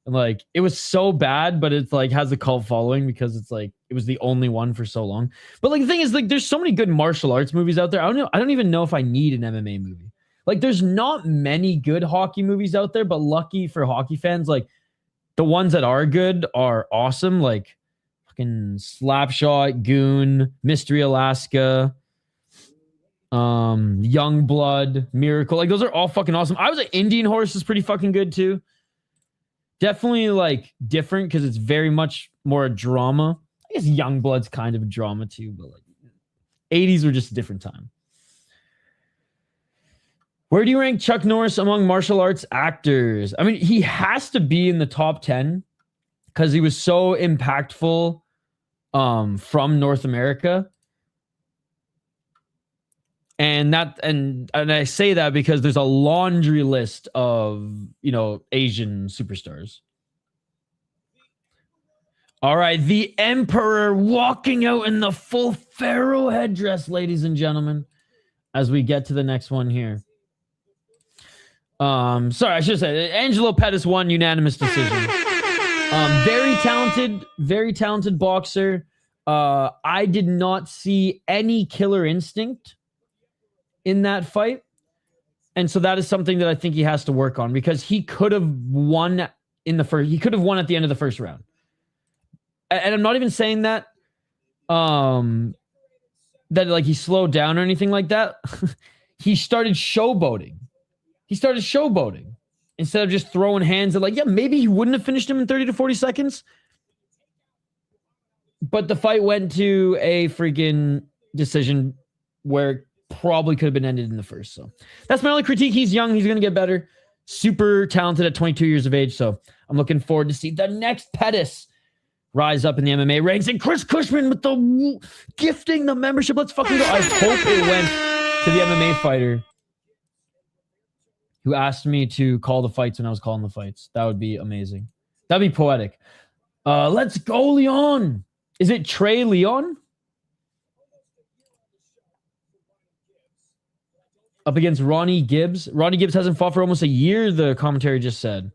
A: And like it was so bad, but it's like has a cult following because it's like it was the only one for so long. But like the thing is, like there's so many good martial arts movies out there. I don't even know if I need an MMA movie. Like there's not many good hockey movies out there, but lucky for hockey fans, like the ones that are good are awesome. Like fucking Slapshot, Goon, Mystery Alaska, Young Blood, Miracle. Like those are all fucking awesome. I was like Indian Horse is pretty fucking good too. Definitely like different because it's very much more a drama. I guess Youngblood's kind of a drama too, but like 80s were just a different time. Where do you rank Chuck Norris among martial arts actors? I mean, he has to be in the top 10 because he was so impactful from North America. And I say that because there's a laundry list of, you know, Asian superstars. All right, the Emperor walking out in the full pharaoh headdress, ladies and gentlemen, as we get to the next one here. Sorry, I should say Angelo Pettis won unanimous decision. Very talented boxer. I did not see any killer instinct in that fight. And so that is something that I think he has to work on because he could have won in the first. He could have won at the end of the first round. And I'm not even saying that that like he slowed down or anything like that. He started showboating. Instead of just throwing hands at like, yeah, maybe he wouldn't have finished him in 30 to 40 seconds. But the fight went to a freaking decision where it probably could have been ended in the first. So that's my only critique. He's young. He's going to get better. Super talented at 22 years of age. So I'm looking forward to see the next Pettis rise up in the MMA ranks. And Chris Cushman with the gifting the membership. Let's fucking go. I hope it went to the MMA fighter who asked me to call the fights when I was calling the fights. That would be amazing. That'd be poetic. Let's go, Leon. Is it Trey Leon? Up against Ronnie Gibbs. Ronnie Gibbs hasn't fought for almost a year, the commentary just said.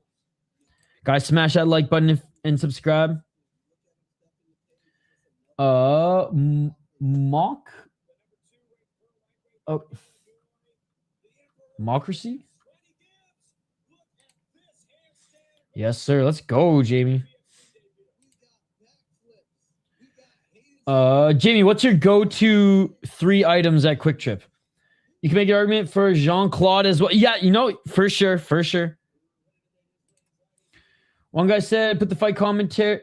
A: Guys, smash that like button and subscribe. Mock? Oh. Mocracy? Yes, sir. Let's go, Jamie. Jamie, what's your go-to 3 items at Quick Trip? You can make an argument for Jean-Claude as well. Yeah, you know, for sure. One guy said, put the fight commentary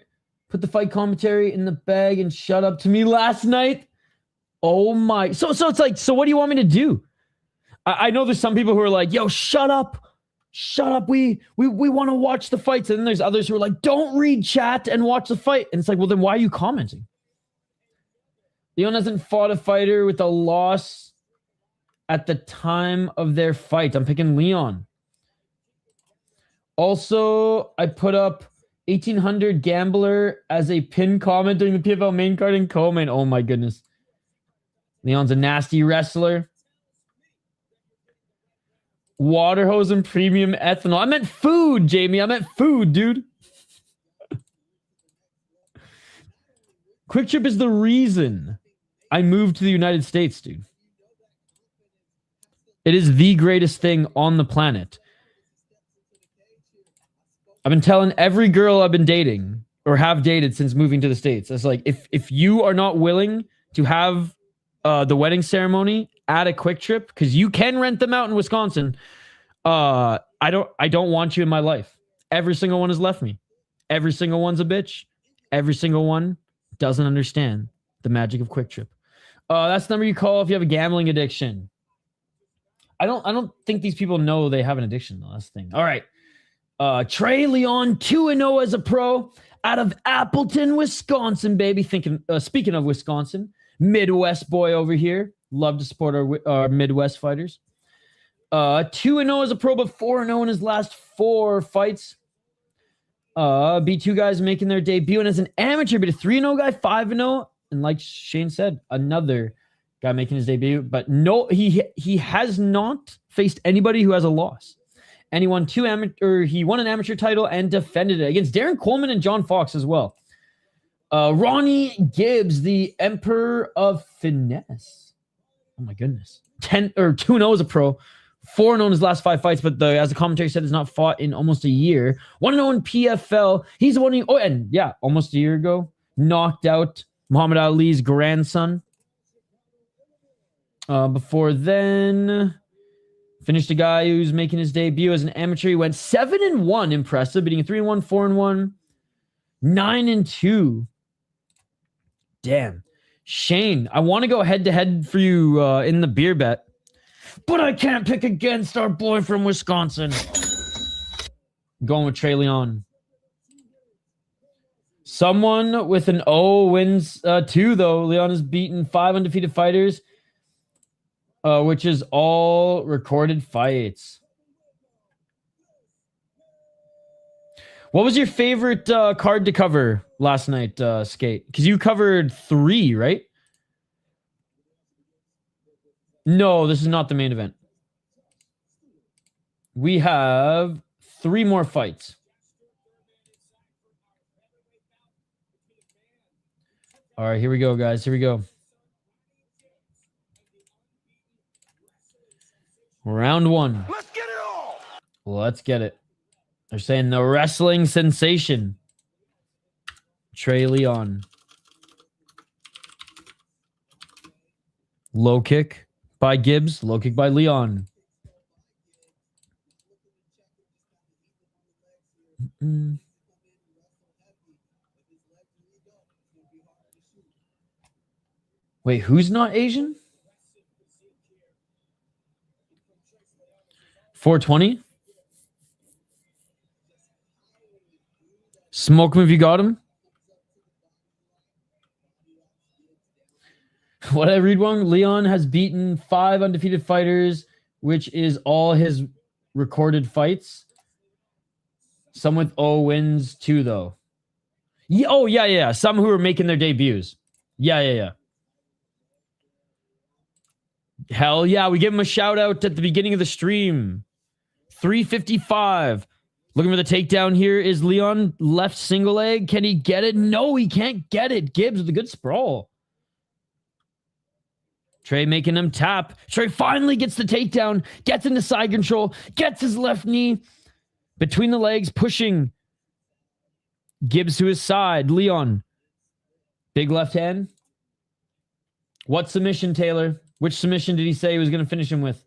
A: in the bag and shut up to me last night. Oh my. So it's like, so what do you want me to do? I know there's some people who are like, yo, shut up. We want to watch the fights. And then there's others who are like, don't read chat and watch the fight. And it's like, well, then why are you commenting? Leon hasn't fought a fighter with a loss at the time of their fight. I'm picking Leon. Also, I put up 1800 Gambler as a pin comment during the PFL main card and co-main. Oh my goodness. Leon's a nasty wrestler. Water hose and premium ethanol. I meant food, Jamie. I meant food, dude. Quick Trip is the reason I moved to the United States, dude. It is the greatest thing on the planet. I've been telling every girl I've been dating or have dated since moving to the States. It's like, if you are not willing to have the wedding ceremony at a Quick Trip, because you can rent them out in Wisconsin, I don't want you in my life. Every single one has left me. Every single one's a bitch. Every single one doesn't understand the magic of Quick Trip. That's the number you call if you have a gambling addiction. I don't think these people know they have an addiction, though. That's the thing. All right. Trey Leon, 2-0 as a pro out of Appleton, Wisconsin, baby. Speaking of Wisconsin, Midwest boy over here. Love to support our Midwest fighters. 2-0 as a pro, but 4-0 in his last 4 fights. Beat 2 guys making their debut, and as an amateur, beat a 3-0 guy, 5-0, and like Shane said, another guy making his debut. But no, he has not faced anybody who has a loss. And he won he won an amateur title and defended it against Darren Coleman and John Fox as well. Ronnie Gibbs, the Emperor of Finesse. Oh my goodness. 2-0 as a pro. 4-0 in his last 5 fights, but as the commentary said, has not fought in almost a year. 1-0 in PFL. He's the one almost a year ago, knocked out Muhammad Ali's grandson. Before then, finished a guy who's making his debut as an amateur. He went 7-1, impressive, beating 3-1, 4-1, 9-2. Damn. Shane, I want to go head-to-head for you in the beer bet, but I can't pick against our boy from Wisconsin. Going with Trey Leon. Someone with an O wins 2, though. Leon has beaten 5 undefeated fighters, which is all recorded fights. What was your favorite card to cover last night, Skate? Because you covered 3, right? No, this is not the main event. We have 3 more fights. All right, here we go, guys. Here we go. Round 1.
C: Let's get it all.
A: Let's get it. They're saying the wrestling sensation, Trey Leon. Low kick by Gibbs. Low kick by Leon. Wait, who's not Asian? 420? Smoke him if you got him. What did I read wrong? Leon has beaten 5 undefeated fighters, which is all his recorded fights. Some with O wins 2, though. Yeah. Some who are making their debuts. Yeah. Hell yeah. We give him a shout out at the beginning of the stream. 355. Looking for the takedown here is Leon. Left single leg. Can he get it? No, he can't get it. Gibbs with a good sprawl. Trey making him tap. Trey finally gets the takedown. Gets into side control. Gets his left knee between the legs. Pushing Gibbs to his side. Leon. Big left hand. What submission, Taylor? Which submission did he say he was going to finish him with?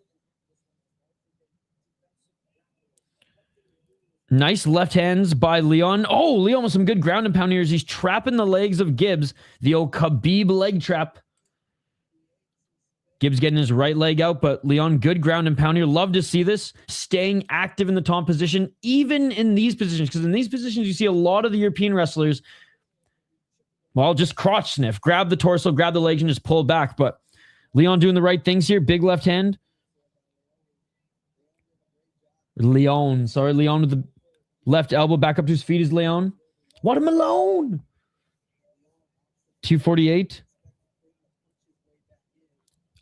A: Nice left hands by Leon. Oh, Leon with some good ground and pound here as he's trapping the legs of Gibbs. The old Khabib leg trap. Gibbs getting his right leg out, but Leon, good ground and pound here. Love to see this. Staying active in the top position, even in these positions. Because in these positions, you see a lot of the European wrestlers, well, just crotch sniff. Grab the torso, grab the legs, and just pull back. But Leon doing the right things here. Big left hand. Leon with the left elbow back up to his feet is Leon. What a Malone. 248.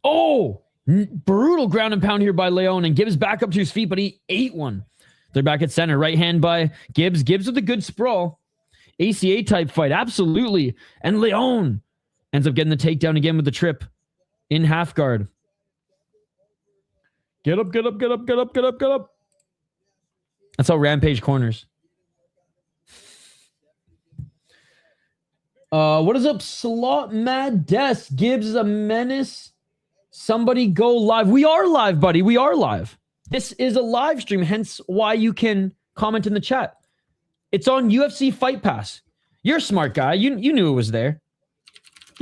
A: Oh, brutal ground and pound here by Leon, and Gibbs back up to his feet, but he ate one. They're back at center. Right hand by Gibbs. Gibbs with a good sprawl. ACA type fight. Absolutely. And Leon ends up getting the takedown again with the trip in half guard. Get up. That's how Rampage corners. What is up, Slot Mad Desk? Gibbs is a menace. Somebody go live. We are live, buddy. We are live. This is a live stream, hence why you can comment in the chat. It's on UFC Fight Pass. You're a smart guy. You knew it was there.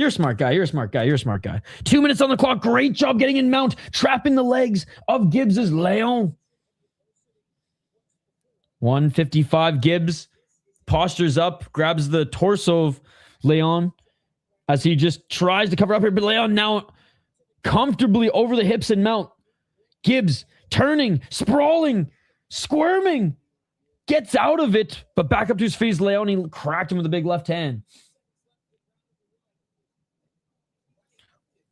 A: You're a smart guy. You're a smart guy. You're a smart guy. 2 minutes on the clock. Great job getting in mount, trapping the legs of Gibbs's Leon. 155. Gibbs postures up, grabs the torso of Leon as he just tries to cover up here. But Leon now comfortably over the hips and mount. Gibbs turning, sprawling, squirming. Gets out of it, but back up to his feet. Leon, he cracked him with a big left hand.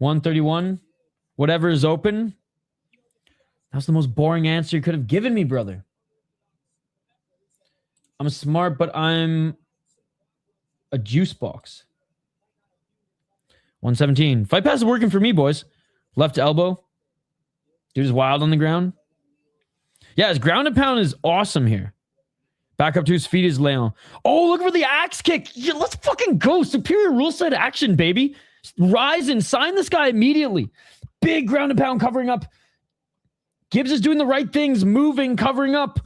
A: 131. Whatever is open. That's the most boring answer you could have given me, brother. I'm smart, but I'm a juice box. 117. Fight pass is working for me, boys. Left elbow. Dude is wild on the ground. Yeah, his ground and pound is awesome here. Back up to his feet is Leon. Oh, look for the axe kick. Yeah, let's fucking go. Superior rule set action, baby. Rise and sign this guy immediately. Big ground and pound covering up. Gibbs is doing the right things, moving, covering up.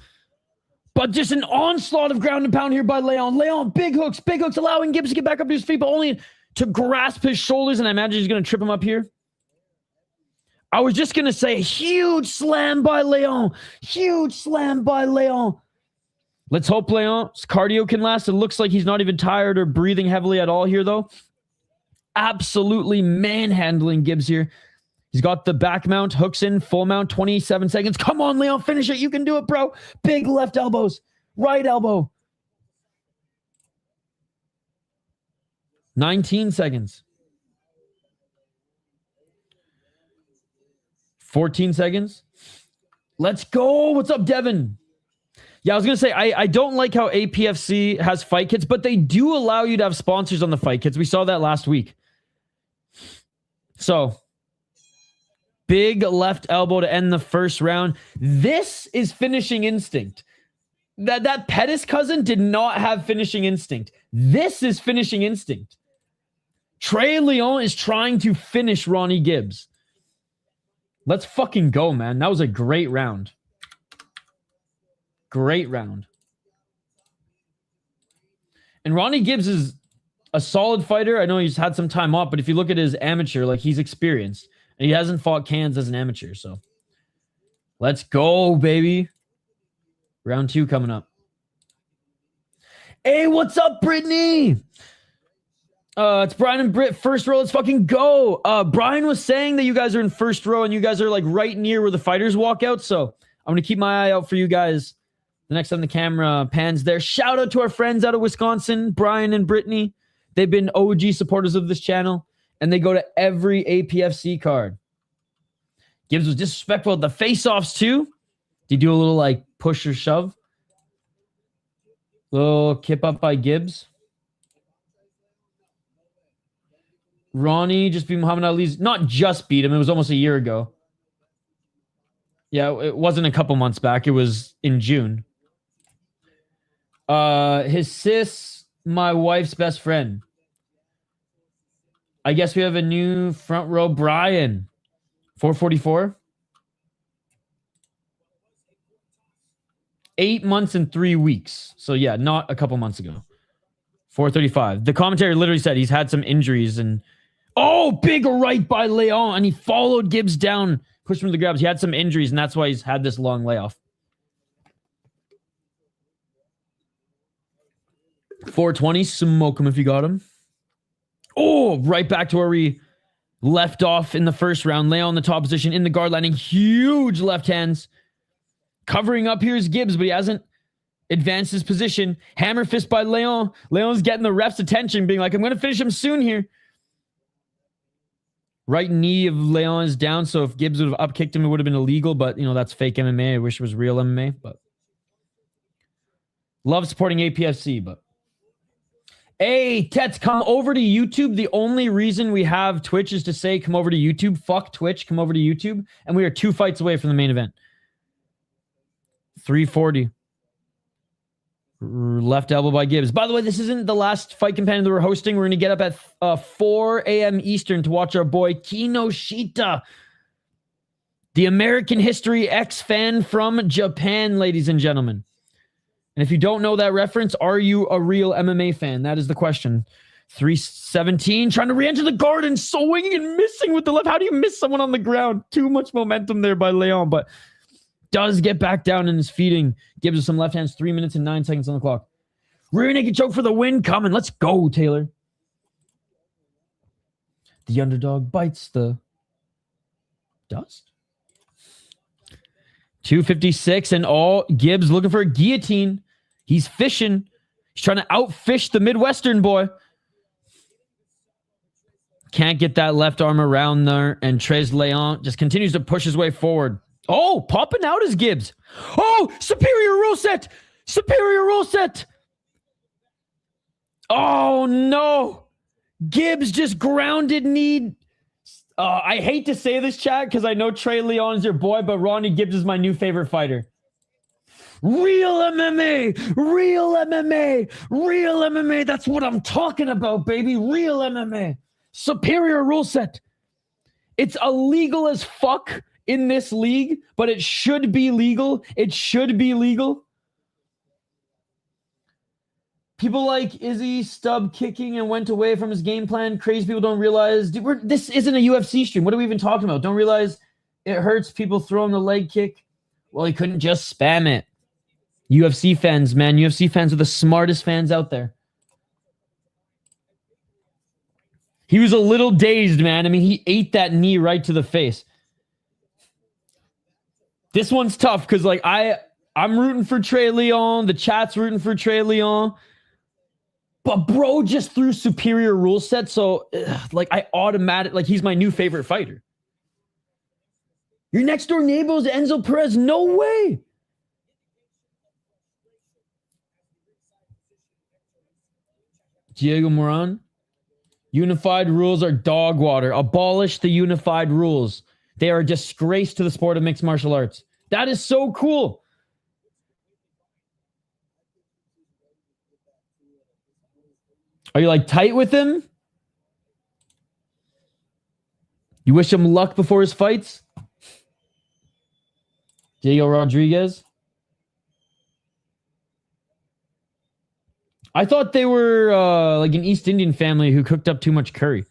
A: But just an onslaught of ground and pound here by Leon. Leon, big hooks, allowing Gibbs to get back up to his feet, but only to grasp his shoulders, and I imagine he's going to trip him up here. I was just going to say, huge slam by Leon. Huge slam by Leon. Let's hope Leon's cardio can last. It looks like he's not even tired or breathing heavily at all here, though. Absolutely manhandling Gibbs here. He's got the back mount, hooks in, full mount, 27 seconds. Come on, Leon, finish it. You can do it, bro. Big left elbows, right elbow. 19 seconds. 14 seconds. Let's go. What's up, Devin? Yeah, I was going to say, I don't like how APFC has fight kits, but they do allow you to have sponsors on the fight kits. We saw that last week. So, big left elbow to end the first round. This is finishing instinct. That Pettis cousin did not have finishing instinct. This is finishing instinct. Trey Leon is trying to finish Ronnie Gibbs. Let's fucking go, man. That was a great round. Great round. And Ronnie Gibbs is a solid fighter. I know he's had some time off, but if you look at his amateur, like, he's experienced. And he hasn't fought cans as an amateur, so. Let's go, baby. Round 2 coming up. Hey, what's up, Brittany? It's Brian and Britt, first row. Let's fucking go. Brian was saying that you guys are in first row and you guys are like right near where the fighters walk out. So I'm going to keep my eye out for you guys the next time the camera pans there. Shout out to our friends out of Wisconsin, Brian and Brittany. They've been OG supporters of this channel and they go to every APFC card. Gibbs was disrespectful at the face-offs too. Did he do a little like push or shove? Little kip up by Gibbs. Ronnie just beat Muhammad Ali's, not just beat him, it was almost a year ago. Yeah, it wasn't a couple months back, it was in June. His sis, my wife's best friend. I guess we have a new front row, Brian. 444. 8 months and 3 weeks. So yeah, not a couple months ago. 435. The commentary literally said he's had some injuries and oh, big right by Leon, and he followed Gibbs down, pushed him to the grabs. He had some injuries, and that's why he's had this long layoff. 420, smoke him if you got him. Oh, right back to where we left off in the first round. Leon in the top position, in the guard landing, huge left hands. Covering up here is Gibbs, but he hasn't advanced his position. Hammer fist by Leon. Leon's getting the ref's attention, being like, I'm going to finish him soon here. Right knee of Leon is down, so if Gibbs would have upkicked him, it would have been illegal, but, you know, that's fake MMA. I wish it was real MMA, but love supporting APFC, but hey, Tets, come over to YouTube. The only reason we have Twitch is to say, come over to YouTube. Fuck Twitch, come over to YouTube, and we are 2 fights away from the main event. 340. Left elbow by Gibbs. By the way, this isn't the last fight companion that we're hosting. We're going to get up at 4 a.m. Eastern to watch our boy Kinoshita, the American History X fan from Japan, ladies and gentlemen. And if you don't know that reference, are you a real MMA fan? That is the question. 317, trying to re-enter the guard and swinging and missing with the left. How do you miss someone on the ground? Too much momentum there by Leon, but does get back down and is feeding. Gibbs with some left hands, 3 minutes and 9 seconds on the clock. Rear naked choke for the win coming. Let's go, Taylor. The underdog bites the dust. 256 and all. Gibbs looking for a guillotine. He's fishing. He's trying to outfish the Midwestern boy. Can't get that left arm around there. And Trez Leon just continues to push his way forward. Oh, popping out is Gibbs. Oh, superior rule set. Superior rule set. Oh, no. Gibbs just grounded knee. I hate to say this, chat, because I know Trey Leon is your boy, but Ronnie Gibbs is my new favorite fighter. Real MMA. Real MMA. Real MMA. That's what I'm talking about, baby. Real MMA. Superior rule set. It's illegal as fuck in this league, but it should be legal. It should be legal. People like Izzy stub kicking and went away from his game plan. Crazy people don't realize. Dude, this isn't a UFC stream. What are we even talking about? Don't realize it hurts people throwing the leg kick. Well, he couldn't just spam it. UFC fans, man. UFC fans are the smartest fans out there. He was a little dazed, man. I mean, he ate that knee right to the face. This one's tough because, like, I'm rooting for Trey Leon. The chat's rooting for Trey Leon. But bro just threw superior rule set, so like I automatic like he's my new favorite fighter. Your next door neighbor is Enzo Perez. No way. Diego Moran. Unified rules are dog water. Abolish the unified rules. They are a disgrace to the sport of mixed martial arts. That is so cool. Are you like tight with him? You wish him luck before his fights? Diego Rodriguez. I thought they were like an East Indian family who cooked up too much curry.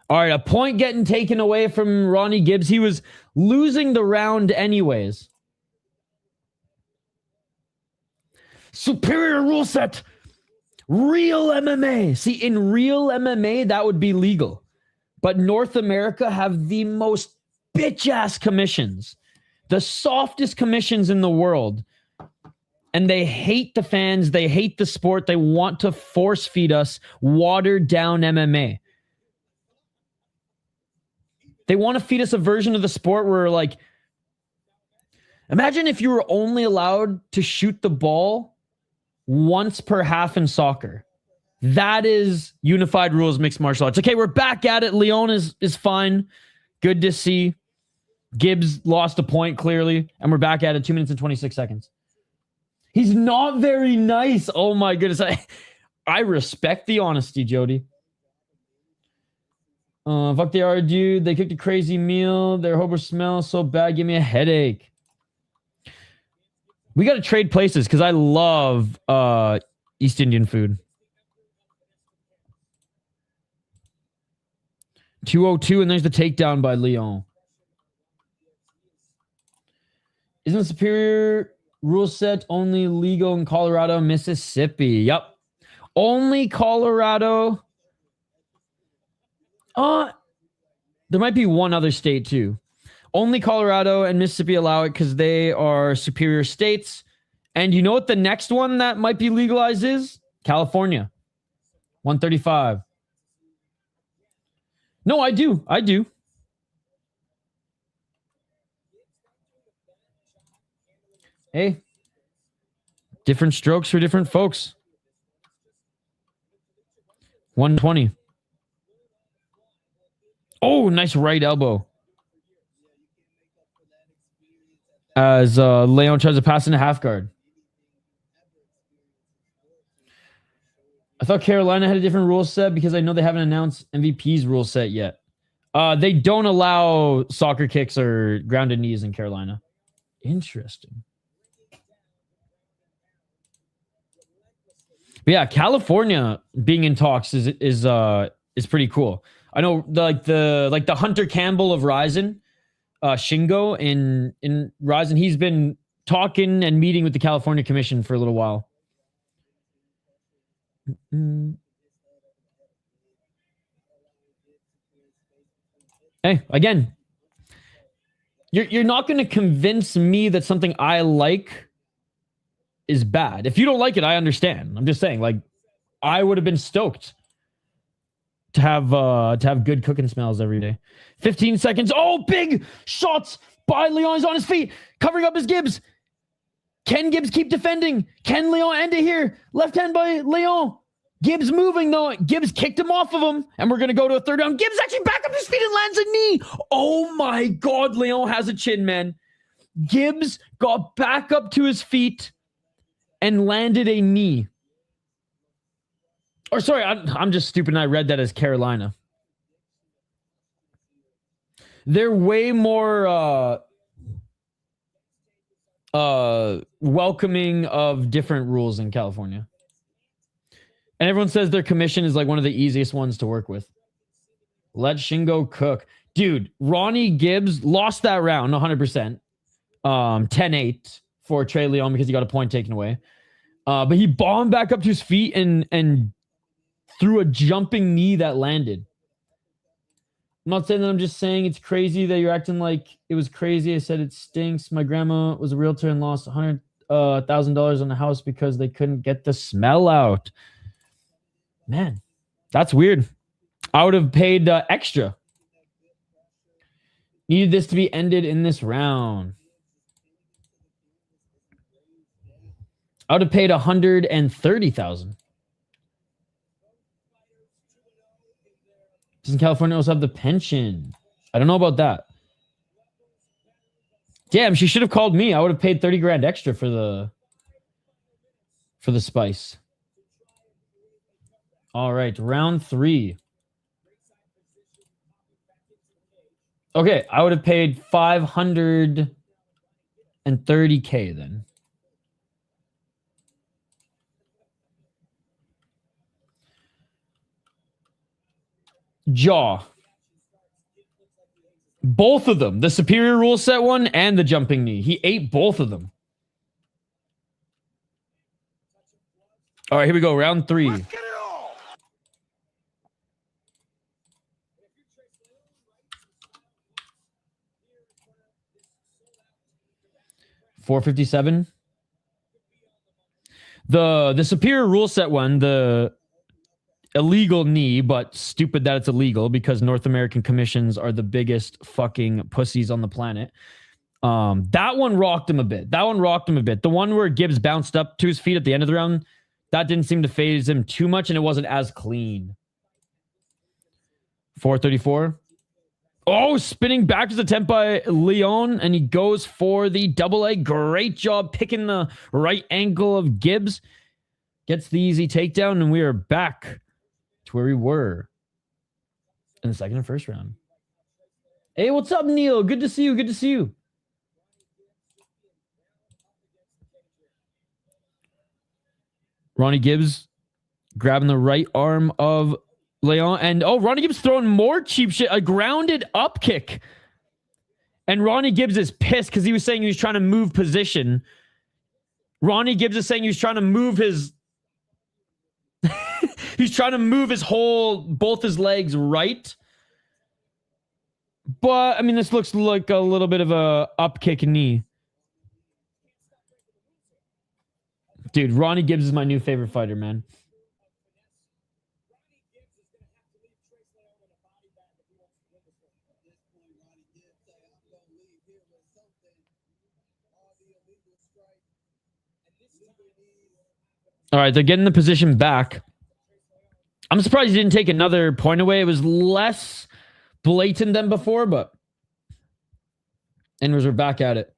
A: All right, a point getting taken away from Ronnie Gibbs. He was losing the round anyways. Superior rule set. Real MMA. See, in real MMA, that would be legal. But North America have the most bitch-ass commissions. The softest commissions in the world. And they hate the fans. They hate the sport. They want to force feed us watered down MMA. They want to feed us a version of the sport where, like, imagine if you were only allowed to shoot the ball once per half in soccer. That is unified rules mixed martial arts. Okay, we're back at it. Leon is fine. Good to see. Gibbs lost a point clearly, and we're back at it. 2 minutes and 26 seconds. He's not very nice. Oh my goodness. I respect the honesty, Jody. Fuck they are, dude. They cooked a crazy meal. Their hober smells so bad. Give me a headache. We got to trade places because I love East Indian food. 202, and there's the takedown by Leon. Isn't the superior rule set only legal in Colorado, Mississippi? Yep. Only Colorado. There might be one other state too. Only Colorado and Mississippi allow it because they are superior states. And you know what the next one that might be legalized is? California. 135. No, I do. Hey. Different strokes for different folks. 120. Oh, nice right elbow. As Leon tries to pass into half guard. I thought Carolina had a different rule set because I know they haven't announced MVP's rule set yet. They don't allow soccer kicks or grounded knees in Carolina. Interesting. But yeah, California being in talks is pretty cool. I know the Hunter Campbell of Ryzen, Shingo in Ryzen, he's been talking and meeting with the California Commission for a little while. Hey, again, you're not going to convince me that something I like is bad. If you don't like it, I understand. I'm just saying, like, I would have been stoked to have good cooking smells every day. 15 seconds. Oh, big shots by Leon. He's on his feet, covering up his Gibbs. Can Gibbs keep defending? Can Leon end it here? Left hand by Leon. Gibbs moving though. Gibbs kicked him off of him, and we're gonna go to a third down. Gibbs actually back up his feet and lands a knee. Oh my God, Leon has a chin, man. Gibbs got back up to his feet and landed a knee. Or sorry, I'm just stupid and I read that as Carolina. They're way more welcoming of different rules in California. And everyone says their commission is like one of the easiest ones to work with. Let Shingo cook. Dude, Ronnie Gibbs lost that round 100%. 10-8 for Trey Leon because he got a point taken away. But he bombed back up to his feet and threw a jumping knee that landed. I'm not saying that, I'm just saying it's crazy that you're acting like it was crazy. I said it stinks. My grandma was a realtor and lost $100,000 on the house because they couldn't get the smell out. Man, that's weird. I would have paid extra. Needed this to be ended in this round. I would have paid $130,000. Doesn't California also have the pension? I don't know about that. Damn, she should have called me. I would have paid 30 grand extra for the spice. All right, round 3. Okay, I would have paid $530K then. Jaw. Both of them. The superior rule set one and the jumping knee. He ate both of them. All right, here we go. Round 3. $457. The superior rule set one, the illegal knee, but stupid that it's illegal because North American commissions are the biggest fucking pussies on the planet. That one rocked him a bit. The one where Gibbs bounced up to his feet at the end of the round, that didn't seem to phase him too much, and it wasn't as clean. 434. Oh, spinning back to the attempt by Leon, and he goes for the double leg. Great job picking the right angle of Gibbs. Gets the easy takedown, and we are back to where we were in the second and first round. Hey, what's up, Neil? Good to see you. Good to see you. Ronnie Gibbs grabbing the right arm of Leon. And, oh, Ronnie Gibbs throwing more cheap shit. A grounded up kick. And Ronnie Gibbs is pissed because he was saying he was trying to move position. Ronnie Gibbs is saying he was trying to move his... He's trying to move both his legs right. But, I mean, this looks like a little bit of a up kick knee. Dude, Ronnie Gibbs is my new favorite fighter, man. All right, they're getting the position back. I'm surprised he didn't take another point away. It was less blatant than before, but anyways, we're back at it.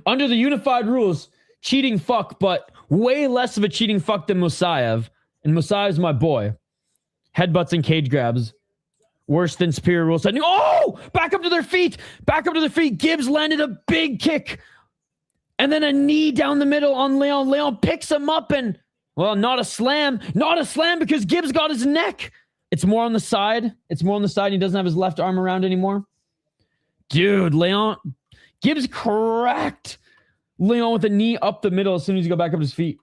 A: Under the unified rules, cheating fuck, but way less of a cheating fuck than Musayev. And Musaev's my boy. Headbutts and cage grabs. Worse than superior rules. Oh! Back up to their feet! Back up to their feet. Gibbs landed a big kick. And then a knee down the middle on Leon. Leon picks him up and Well, not a slam. Not a slam because Gibbs got his neck. It's more on the side. It's more on the side. He doesn't have his left arm around anymore. Dude, Leon. Gibbs cracked Leon with a knee up the middle as soon as he got back up his feet.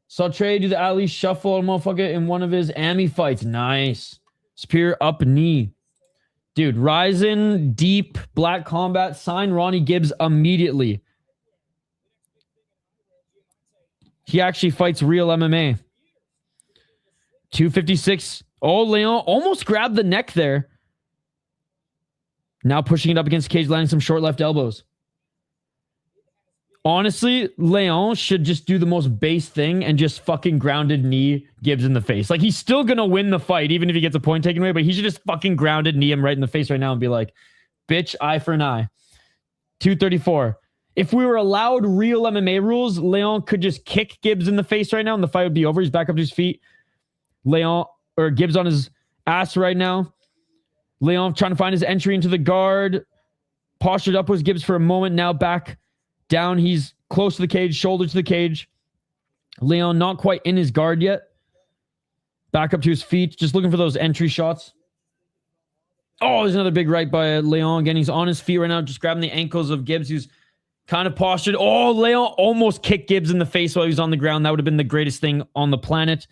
A: Saw Trey do the alley shuffle motherfucker in one of his AMI fights. Nice. Superior up knee. Dude, Ryzen, deep, black combat, sign Ronnie Gibbs immediately. He actually fights real MMA. 256. Oh, Leon almost grabbed the neck there. Now pushing it up against cage, landing some short left elbows. Honestly, Leon should just do the most base thing and just fucking grounded knee Gibbs in the face. Like, he's still going to win the fight, even if he gets a point taken away, but he should just fucking grounded knee him right in the face right now and be like, bitch, eye for an eye. 234. If we were allowed real MMA rules, Leon could just kick Gibbs in the face right now and the fight would be over. He's back up to his feet. Leon, or Gibbs on his ass right now. Leon trying to find his entry into the guard. Postured up was Gibbs for a moment. Now back down. He's close to the cage, shoulder to the cage. Leon not quite in his guard yet. Back up to his feet. Just looking for those entry shots. Oh, there's another big right by Leon. Again, he's on his feet right now, just grabbing the ankles of Gibbs, who's kind of postured. Oh, Leon almost kicked Gibbs in the face while he was on the ground. That would have been the greatest thing on the planet.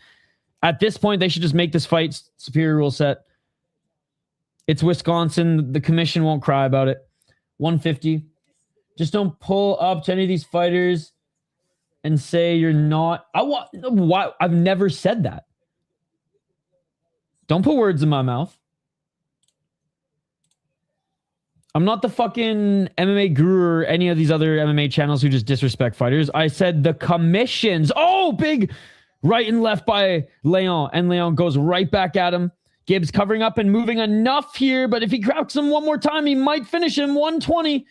A: At this point, they should just make this fight superior rule set. It's Wisconsin. The commission won't cry about it. 150. Just don't pull up to any of these fighters and say you're not. Why? I've never said that. Don't put words in my mouth. I'm not the fucking MMA guru or any of these other MMA channels who just disrespect fighters. I said the commissions. Oh, big right and left by Leon. And Leon goes right back at him. Gibbs covering up and moving enough here, but if he cracks him one more time, he might finish him. 120.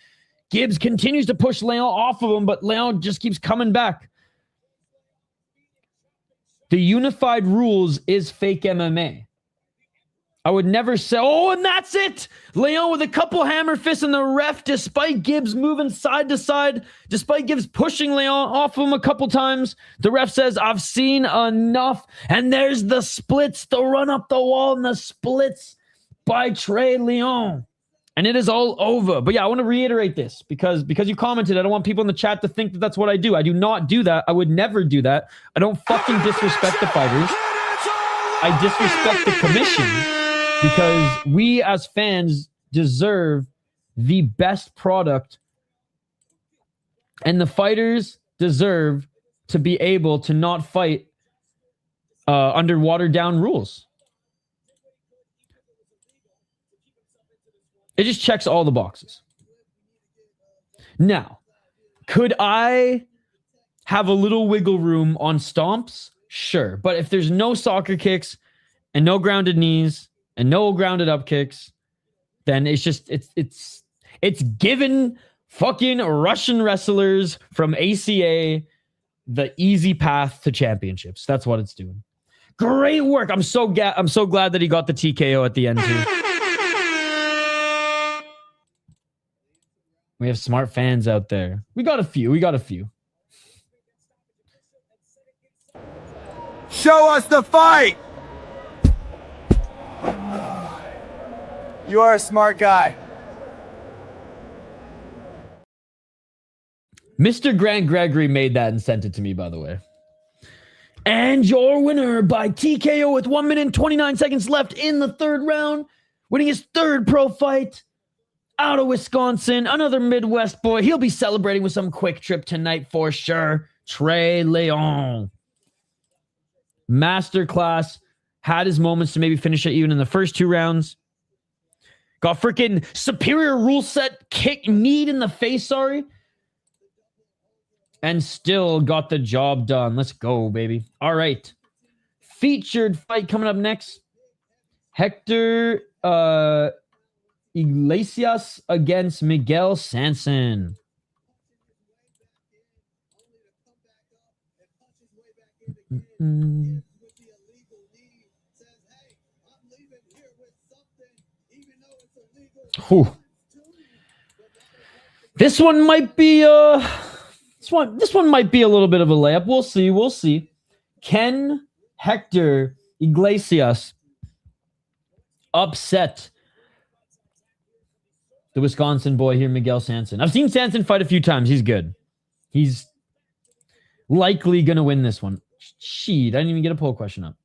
A: Gibbs continues to push Leon off of him, but Leon just keeps coming back. The unified rules is fake MMA. I would never say, oh, and that's it. Leon with a couple hammer fists in the ref, despite Gibbs moving side to side, despite Gibbs pushing Leon off of him a couple times. The ref says, I've seen enough. And there's the splits, the run up the wall and the splits by Trey Leon. And it is all over. But yeah, I want to reiterate this because you commented. I don't want people in the chat to think that that's what I do. I do not do that. I would never do that. I don't fucking disrespect the fighters. I disrespect the commission. Because we as fans deserve the best product and the fighters deserve to be able to not fight under watered down rules. It just checks all the boxes. Now, could I have a little wiggle room on stomps? Sure. But if there's no soccer kicks and no grounded knees and no grounded up kicks, then it's just, it's given fucking Russian wrestlers from ACA the easy path to championships. That's what it's doing. Great work. I'm so glad that he got the TKO at the end too. We have smart fans out there. We got a few.
D: Show us the fight! You are a smart guy.
A: Mr. Grant Gregory made that and sent it to me, by the way. And your winner by TKO with 1 minute and 29 seconds left in the third round, winning his third pro fight out of Wisconsin, another Midwest boy. He'll be celebrating with some quick trip tonight for sure. Trey Leon. Masterclass. Had his moments to maybe finish it even in the first two rounds. Got freaking superior rule set kick, kneed in the face, and still got the job done. Let's go, baby. All right. Featured fight coming up next. Hector Iglesias against Miguel Sanson. Whew. This one might be This one might be a little bit of a layup. We'll see. We'll see. Can Hector Iglesias upset the Wisconsin boy here, Miguel Sanson? I've seen Sanson fight a few times. He's good. He's likely going to win this one. Shit, I didn't even get a poll question up.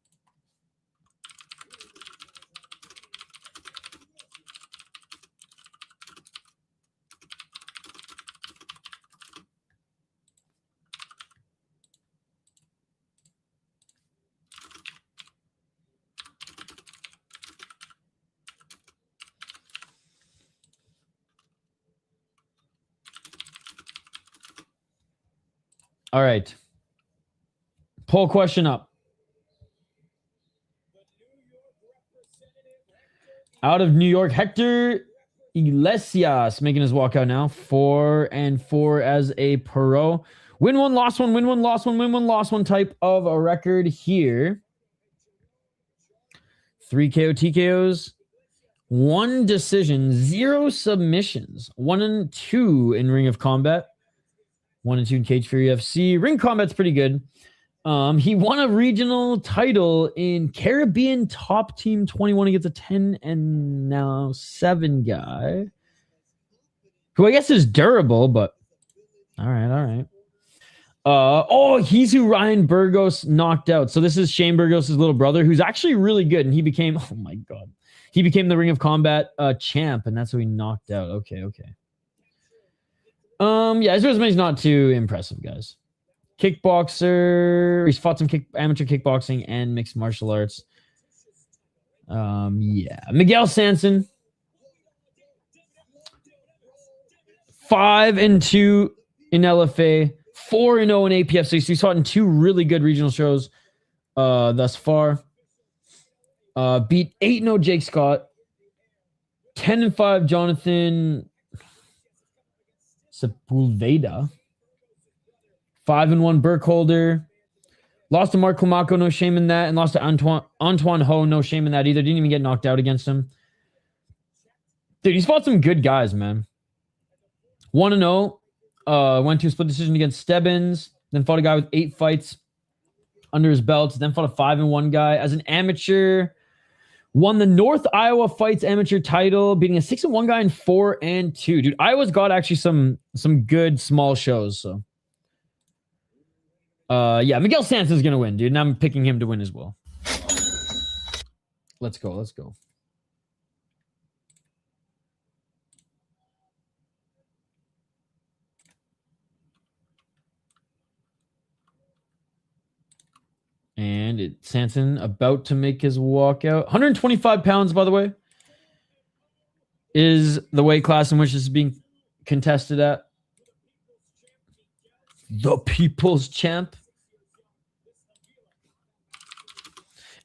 A: All right. Poll question up. Out of New York, Hector Iglesias making his walkout now. 4-4 as a pro. Win one, lost one, win one, lost one, win one, lost one type of a record here. 3 KO TKOs. 1 decision, 0 submissions. 1 and 2 in Ring of Combat. 1 and 2 in Cage Fury FC. Ring Combat's pretty good. He won a regional title in Caribbean Top Team 21 against a 10 and now 7 guy, who I guess is durable, but all right. He's who Ryan Burgos knocked out. So this is Shane Burgos' little brother, who's actually really good, and he became, oh my god, he became the Ring of Combat champ, and that's who he knocked out. Okay. Yeah, his resume's not too impressive, guys. Kickboxer. He's fought some amateur kickboxing and mixed martial arts. Yeah. Miguel Sanson. 5-2 in LFA. 4-0 in APFC. So he's fought in 2 really good regional shows thus far. Beat 8-0 Jake Scott. 10-5 Jonathan Sepulveda. 5-1 Burkholder. Lost to Mark Climaco, no shame in that. And lost to Antoine Ho, no shame in that either. Didn't even get knocked out against him. Dude, he's fought some good guys, man. 1-0. Went to a split decision against Stebbins. Then fought a guy with 8 fights under his belt. Then fought a 5-1 guy. As an amateur, won the North Iowa Fights amateur title, beating a 6-1 guy in 4-2. Dude, Iowa's got actually some good small shows. So, yeah, Miguel Sanson's gonna win, dude, and I'm picking him to win as well. Let's go. And Sanson about to make his walkout. 125 pounds, by the way, is the weight class in which this is being contested at. The People's Champ.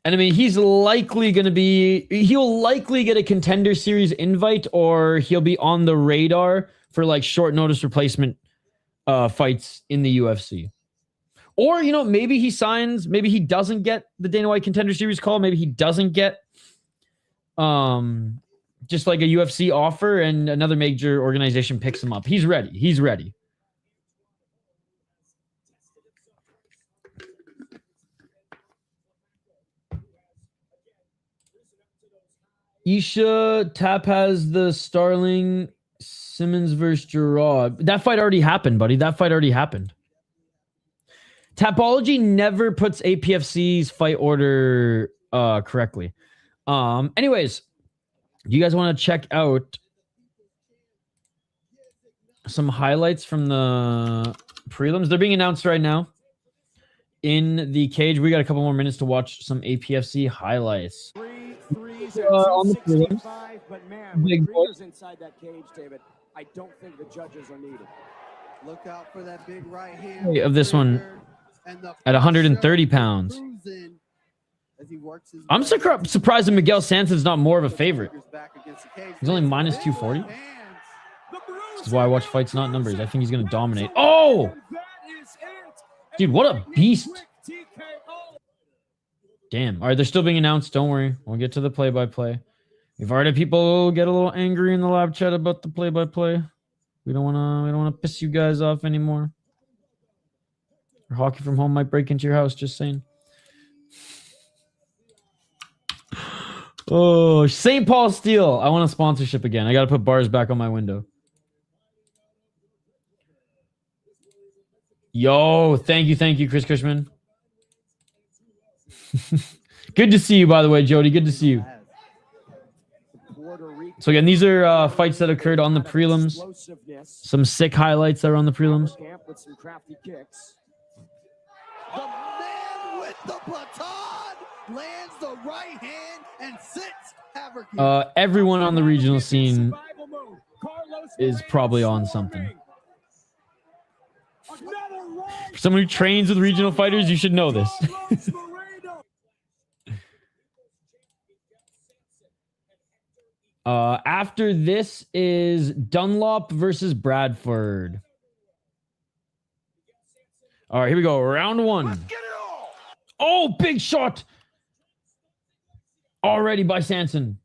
A: And I mean, he'll likely get a Contender Series invite, or he'll be on the radar for like short notice replacement fights in the UFC. Or, you know, maybe he signs, maybe he doesn't get the Dana White Contender Series call. Maybe he doesn't get just like a UFC offer and another major organization picks him up. He's ready. Isha Tap has the Starling Simmons versus Jerrod. That fight already happened, buddy. Tapology never puts APFC's fight order correctly. Anyways, do you guys want to check out some highlights from the prelims? They're being announced right now in the cage. We got a couple more minutes to watch some APFC highlights. On the prelims,
C: but man, big boys inside that cage, David. I don't think the judges are needed.
B: Look out for that big right hand
A: of this one at 130 pounds. I'm surprised that Miguel Sanson's not more of a favorite. He's only minus 240. This is why I watch fights, not numbers. I think he's going to dominate. Oh! Dude, what a beast. Damn. All right, they're still being announced. Don't worry. We'll get to the play-by-play. We've already had people get a little angry in the live chat about the play-by-play. We don't want to piss you guys off anymore. Or hockey from home might break into your house, just saying. Oh, St. Paul Steel. I want a sponsorship again. I got to put bars back on my window. Yo, thank you, Chris Cushman. Good to see you, by the way, Jody. Good to see you. So again, these are fights that occurred on the prelims. Some sick highlights that are on the prelims.
B: The man with the baton lands the right hand and sits.
A: Everyone on the regional scene is probably on something. For someone who trains with regional fighters, you should know this. After this is Dunlap versus Bradford. All right, here we go. Round one. Oh, big shot. Already by Sanson.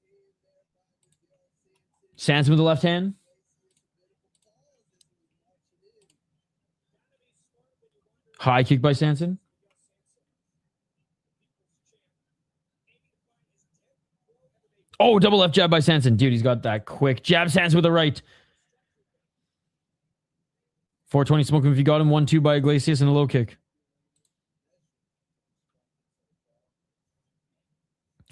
A: Sanson with the left hand. High kick by Sanson. Oh, double left jab by Sanson. Dude, he's got that quick jab. Sanson with the right. 420 smoke him if you got him. 1-2 by Iglesias and a low kick.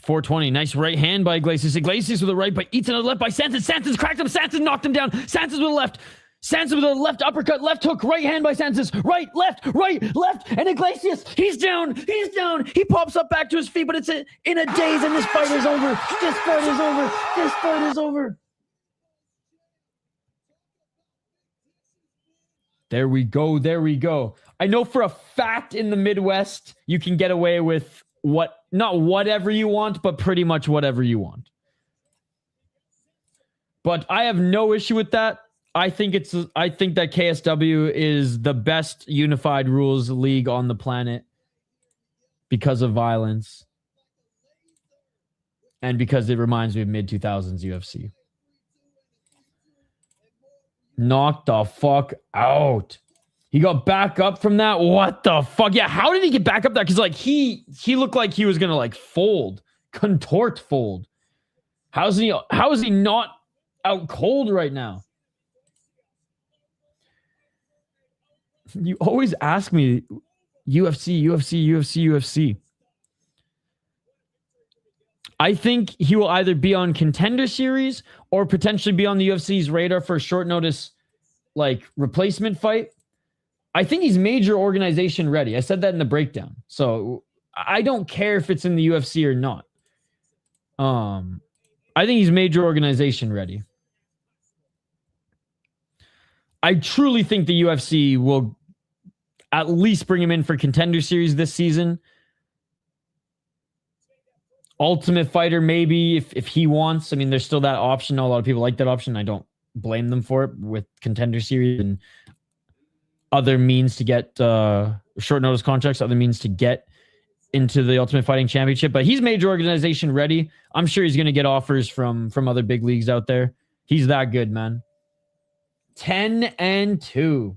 A: 420. Nice right hand by Iglesias. Iglesias with the right, but eats another left by Sanson. Sanson's cracked him. Sanson knocked him down. Sanson's with the left. Sanson with a left uppercut, left hook, right hand by Sanson's. Right, left, and Iglesias, he's down. He pops up back to his feet, but it's in a daze, and this fight is over. This fight is over. There we go. I know for a fact in the Midwest, you can get away with not whatever you want, but pretty much whatever you want. But I have no issue with that. I think that KSW is the best unified rules league on the planet because of violence and because it reminds me of mid-2000s UFC. Knocked the fuck out. He got back up from that. What the fuck? Yeah, how did he get back up there? Because he looked like he was gonna fold. How is he not out cold right now? You always ask me UFC. I think he will either be on Contender Series or potentially be on the UFC's radar for a short notice, replacement fight. I think he's major organization ready. I said that in the breakdown. So I don't care if it's in the UFC or not. I think he's major organization ready. I truly think the UFC will at least bring him in for Contender Series this season. Ultimate Fighter, maybe, if he wants. I mean, there's still that option. A lot of people like that option. I don't blame them for it with Contender Series and other means to get short notice contracts, other means to get into the Ultimate Fighting Championship. But he's major organization ready. I'm sure he's going to get offers from other big leagues out there. He's that good, man. 10-2.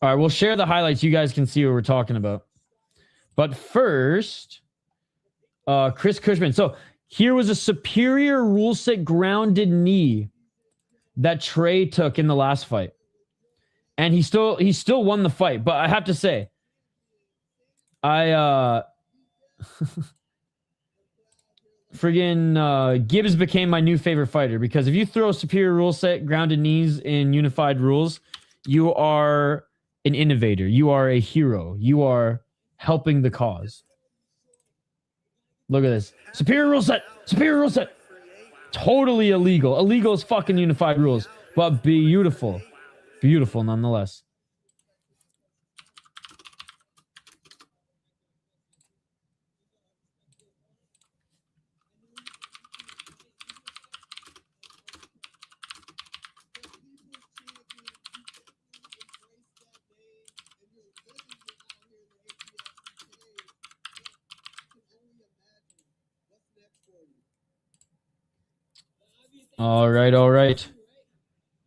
A: All right, we'll share the highlights. You guys can see what we're talking about. But first, Chris Cushman. So here was a superior rule set grounded knee that Trey took in the last fight. And he still won the fight. But I have to say, Gibbs became my new favorite fighter, because if you throw superior rule set grounded knees in unified rules, you are an innovator. You are a hero. You are helping the cause. Look at this. Superior rule set. Totally illegal. Illegal as fucking unified rules, but beautiful. Beautiful nonetheless. All right.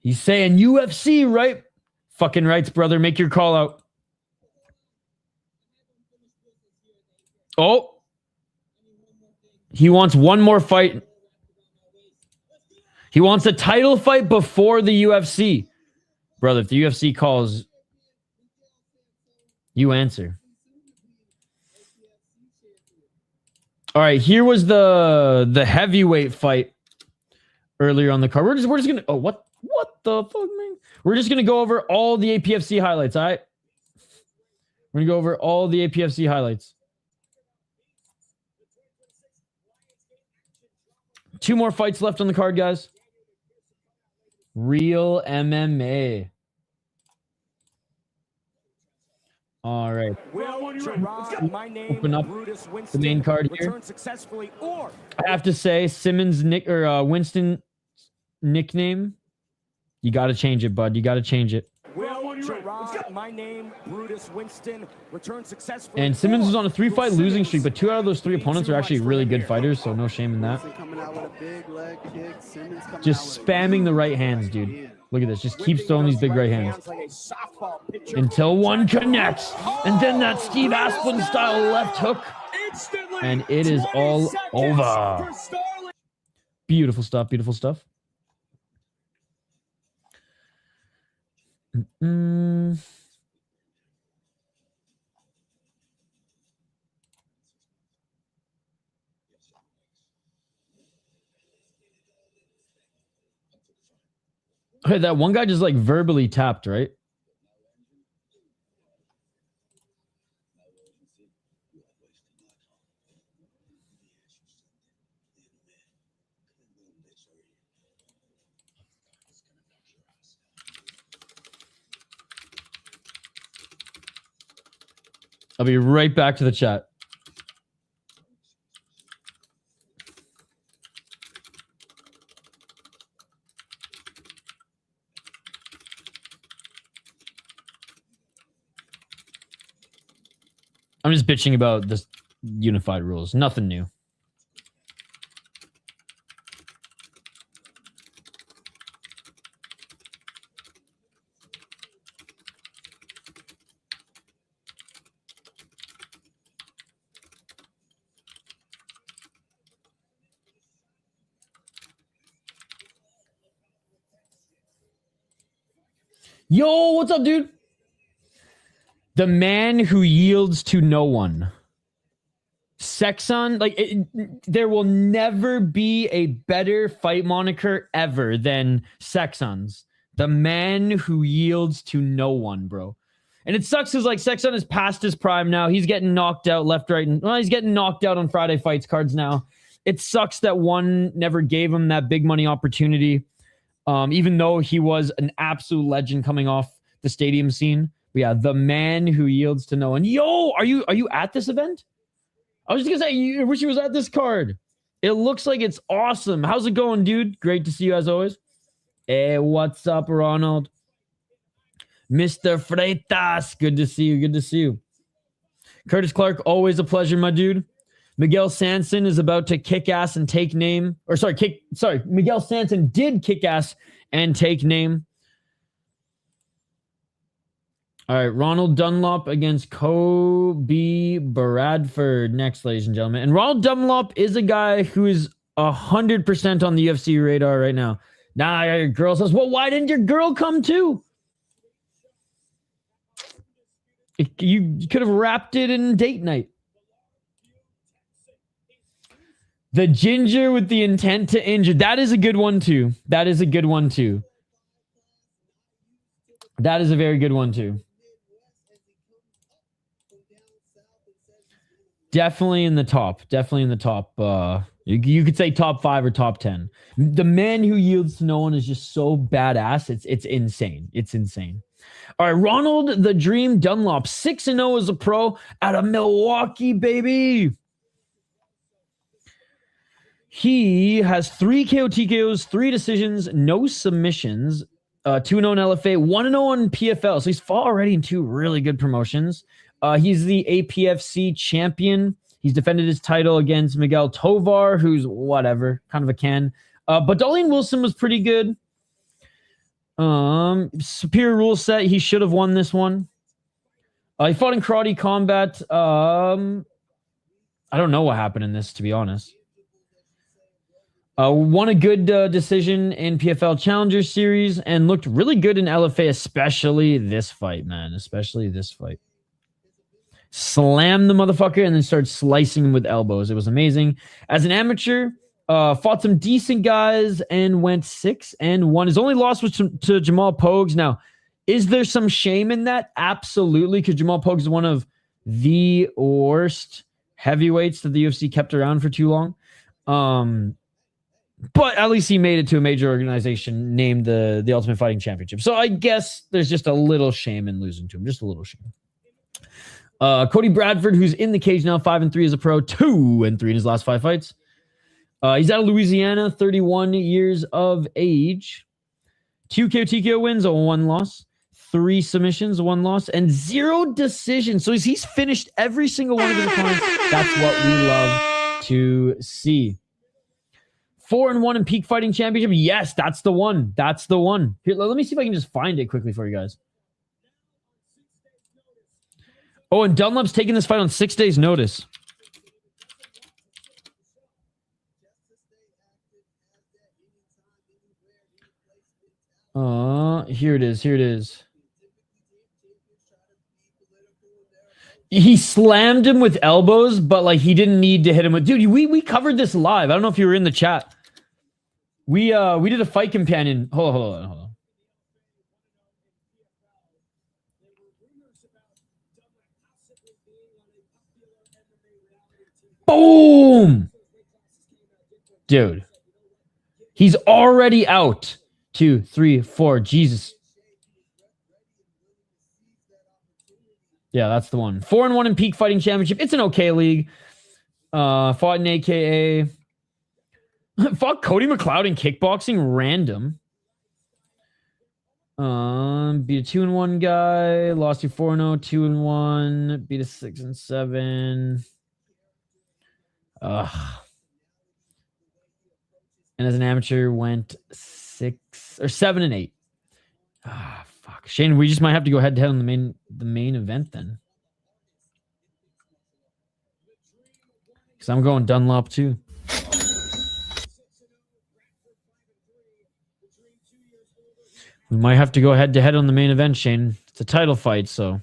A: He's saying UFC, right? Fucking rights, brother. Make your call out. Oh. He wants one more fight. He wants a title fight before the UFC. Brother, if the UFC calls, you answer. All right, here was the heavyweight fight earlier on the card. We're just gonna. Oh, what the fuck, man? We're just gonna go over all the APFC highlights. All right, we're gonna go over all the APFC highlights. 2 more fights left on the card, guys. Real MMA. All right. Open up the main card here. I have to say, Simmons Winston nickname, you got to change it, bud. You got to change it.
C: My name, Brutus Winston, returned successfully.
A: And Simmons was on a 3-fight losing streak, but 2 out of those 3 opponents are actually really good fighters, so no shame in that. Just spamming the right hands, dude. Look at this. Just keeps throwing these big right hands. Until one connects. And then that Steve Asplin style left hook. And it is all over. Beautiful stuff. Beautiful stuff. Hey, that one guy just like verbally tapped, right? I'll be right back to the chat. I'm just bitching about this unified rules. Nothing new. Yo, what's up, dude? The man who yields to no one. Sexon, there will never be a better fight moniker ever than Sexon's. The man who yields to no one, bro. And it sucks because Sexon is past his prime now. He's getting knocked out left, right, and he's getting knocked out on Friday Fights cards now. It sucks that one never gave him that big money opportunity, even though he was an absolute legend coming off the stadium scene. But yeah, the man who yields to no one. Yo, are you at this event? I was just gonna say, I wish he was at this card. It looks like it's awesome. How's it going, dude? Great to see you as always. Hey, what's up, Ronald? Mr. Freitas, good to see you. Good to see you. Curtis Clark, always a pleasure, my dude. Miguel Sanson is about to kick ass and take name. Miguel Sanson did kick ass and take name. All right, Ronald Dunlap against Coby Bradford next, ladies and gentlemen. And Ronald Dunlap is a guy who is 100% on the UFC radar right now. Nah, your girl says, well, why didn't your girl come too? You could have wrapped it in date night. The ginger with the intent to injure. That is a good one too. That is a good one too. That is a very good one too. Definitely in the top. Definitely in the top. You could say top 5 or top 10. The man who yields to no one is just so badass. It's insane. It's insane. All right, Ronald the Dream Dunlap, 6-0 as a pro out of Milwaukee, baby. He has 3 KO TKOs, 3 decisions, no submissions, 2-0 in LFA, 1-0 on PFL. So he's fought already in 2 really good promotions. He's the APFC champion. He's defended his title against Miguel Tovar, who's whatever, kind of a can. But Darlene Wilson was pretty good. Superior rule set. He should have won this one. He fought in karate combat. I don't know what happened in this, to be honest. Won a good decision in PFL Challenger Series and looked really good in LFA, especially this fight, man. Especially this fight. Slammed the motherfucker and then started slicing him with elbows. It was amazing. As an amateur, fought some decent guys and went 6-1. His only loss was to Jamal Pogues. Now, is there some shame in that? Absolutely, because Jamal Pogues is one of the worst heavyweights that the UFC kept around for too long. But at least he made it to a major organization named the Ultimate Fighting Championship. So I guess there's just a little shame in losing to him. Just a little shame. Cody Bradford, who's in the cage now, 5-3 as a pro, 2-3 in his last 5 fights. He's out of Louisiana, 31 years of age. 2 KO TKO wins, 1 loss. 3 submissions, 1 loss, and 0 decisions. So he's finished every single one of his opponents. That's what we love to see. 4-1 in Peak Fighting Championship. Yes, that's the one. That's the one. Here, let me see if I can just find it quickly for you guys. Oh, and Dunlap's taking this fight on 6 days' notice. Here it is. Here it is. He slammed him with elbows, but like he didn't need to hit him with. Dude, we covered this live. I don't know if you were in the chat. We did a fight companion. Hold on. Boom! Dude. He's already out. 2, 3, 4. Jesus. Yeah, that's the one. 4-1 in Peak Fighting Championship. It's an okay league. Fought in AKA. Fought Cody McLeod in kickboxing. Random. Beat a 2-1 guy. Lost to 4-0. 2-1. Beat a 6-7. And as an amateur, went 7-8. Fuck, Shane. We just might have to go head to head on the main event then, because I'm going Dunlap too. We might have to go head to head on the main event, Shane. It's a title fight, so.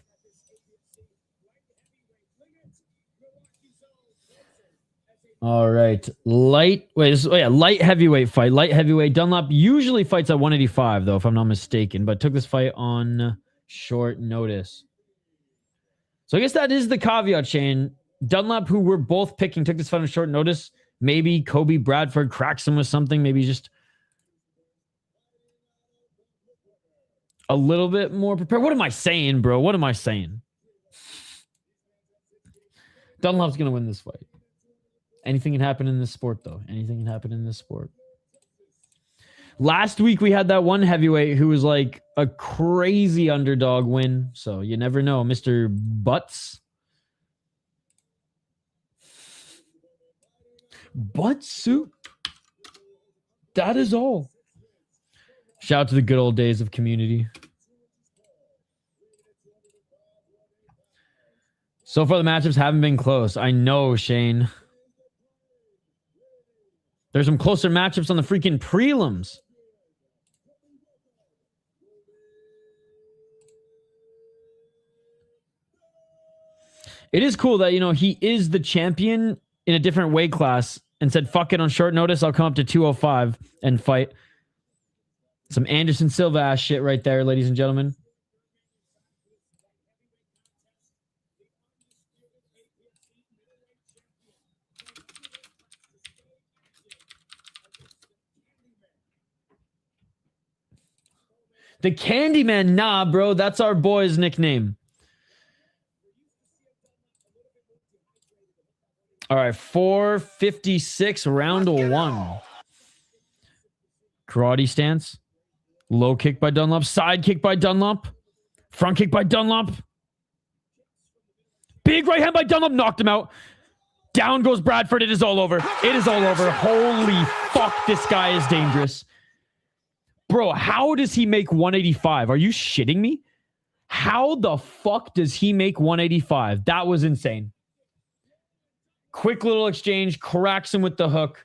A: All right. Light heavyweight fight. Light heavyweight. Dunlap usually fights at 185, though, if I'm not mistaken, but took this fight on short notice. So I guess that is the caveat, Shane. Dunlap, who we're both picking, took this fight on short notice. Maybe Coby Bradford cracks him with something. Maybe just a little bit more prepared. What am I saying, bro? What am I saying? Dunlap's going to win this fight. Anything can happen in this sport, though. Anything can happen in this sport. Last week, we had that one heavyweight who was like a crazy underdog win. So you never know. Mr. Butts. Butt soup. That is all. Shout out to the good old days of community. So far, the matchups haven't been close. I know, Shane. There's some closer matchups on the freaking prelims. It is cool that, he is the champion in a different weight class and said, fuck it, on short notice, I'll come up to 205 and fight. Some Anderson Silva ass shit right there, ladies and gentlemen. The Candyman, nah, bro. That's our boy's nickname. All right, 456, round 1. Karate stance. Low kick by Dunlap. Side kick by Dunlap. Front kick by Dunlap. Big right hand by Dunlap. Knocked him out. Down goes Bradford. It is all over. It is all over. Holy fuck, this guy is dangerous. Bro, how does he make 185? Are you shitting me? How the fuck does he make 185? That was insane. Quick little exchange, cracks him with the hook.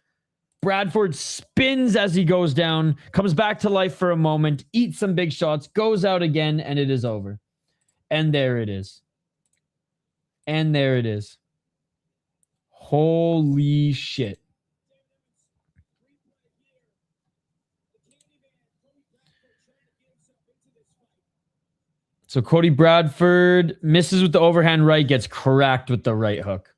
A: Bradford spins as he goes down, comes back to life for a moment, eats some big shots, goes out again, and it is over. And there it is. And there it is. Holy shit. So Cody Bradford misses with the overhand right, gets cracked with the right hook.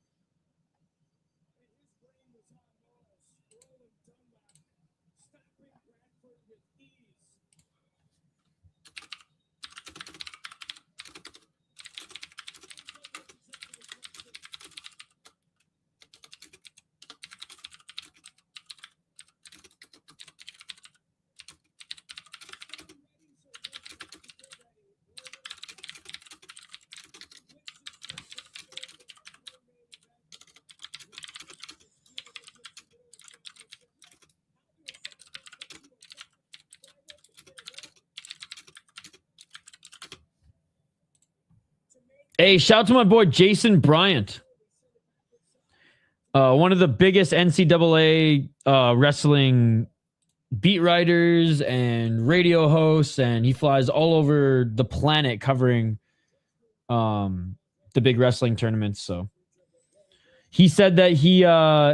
A: Hey, shout out to my boy Jason Bryant. One of the biggest NCAA wrestling beat writers and radio hosts, and he flies all over the planet covering the big wrestling tournaments. So he said that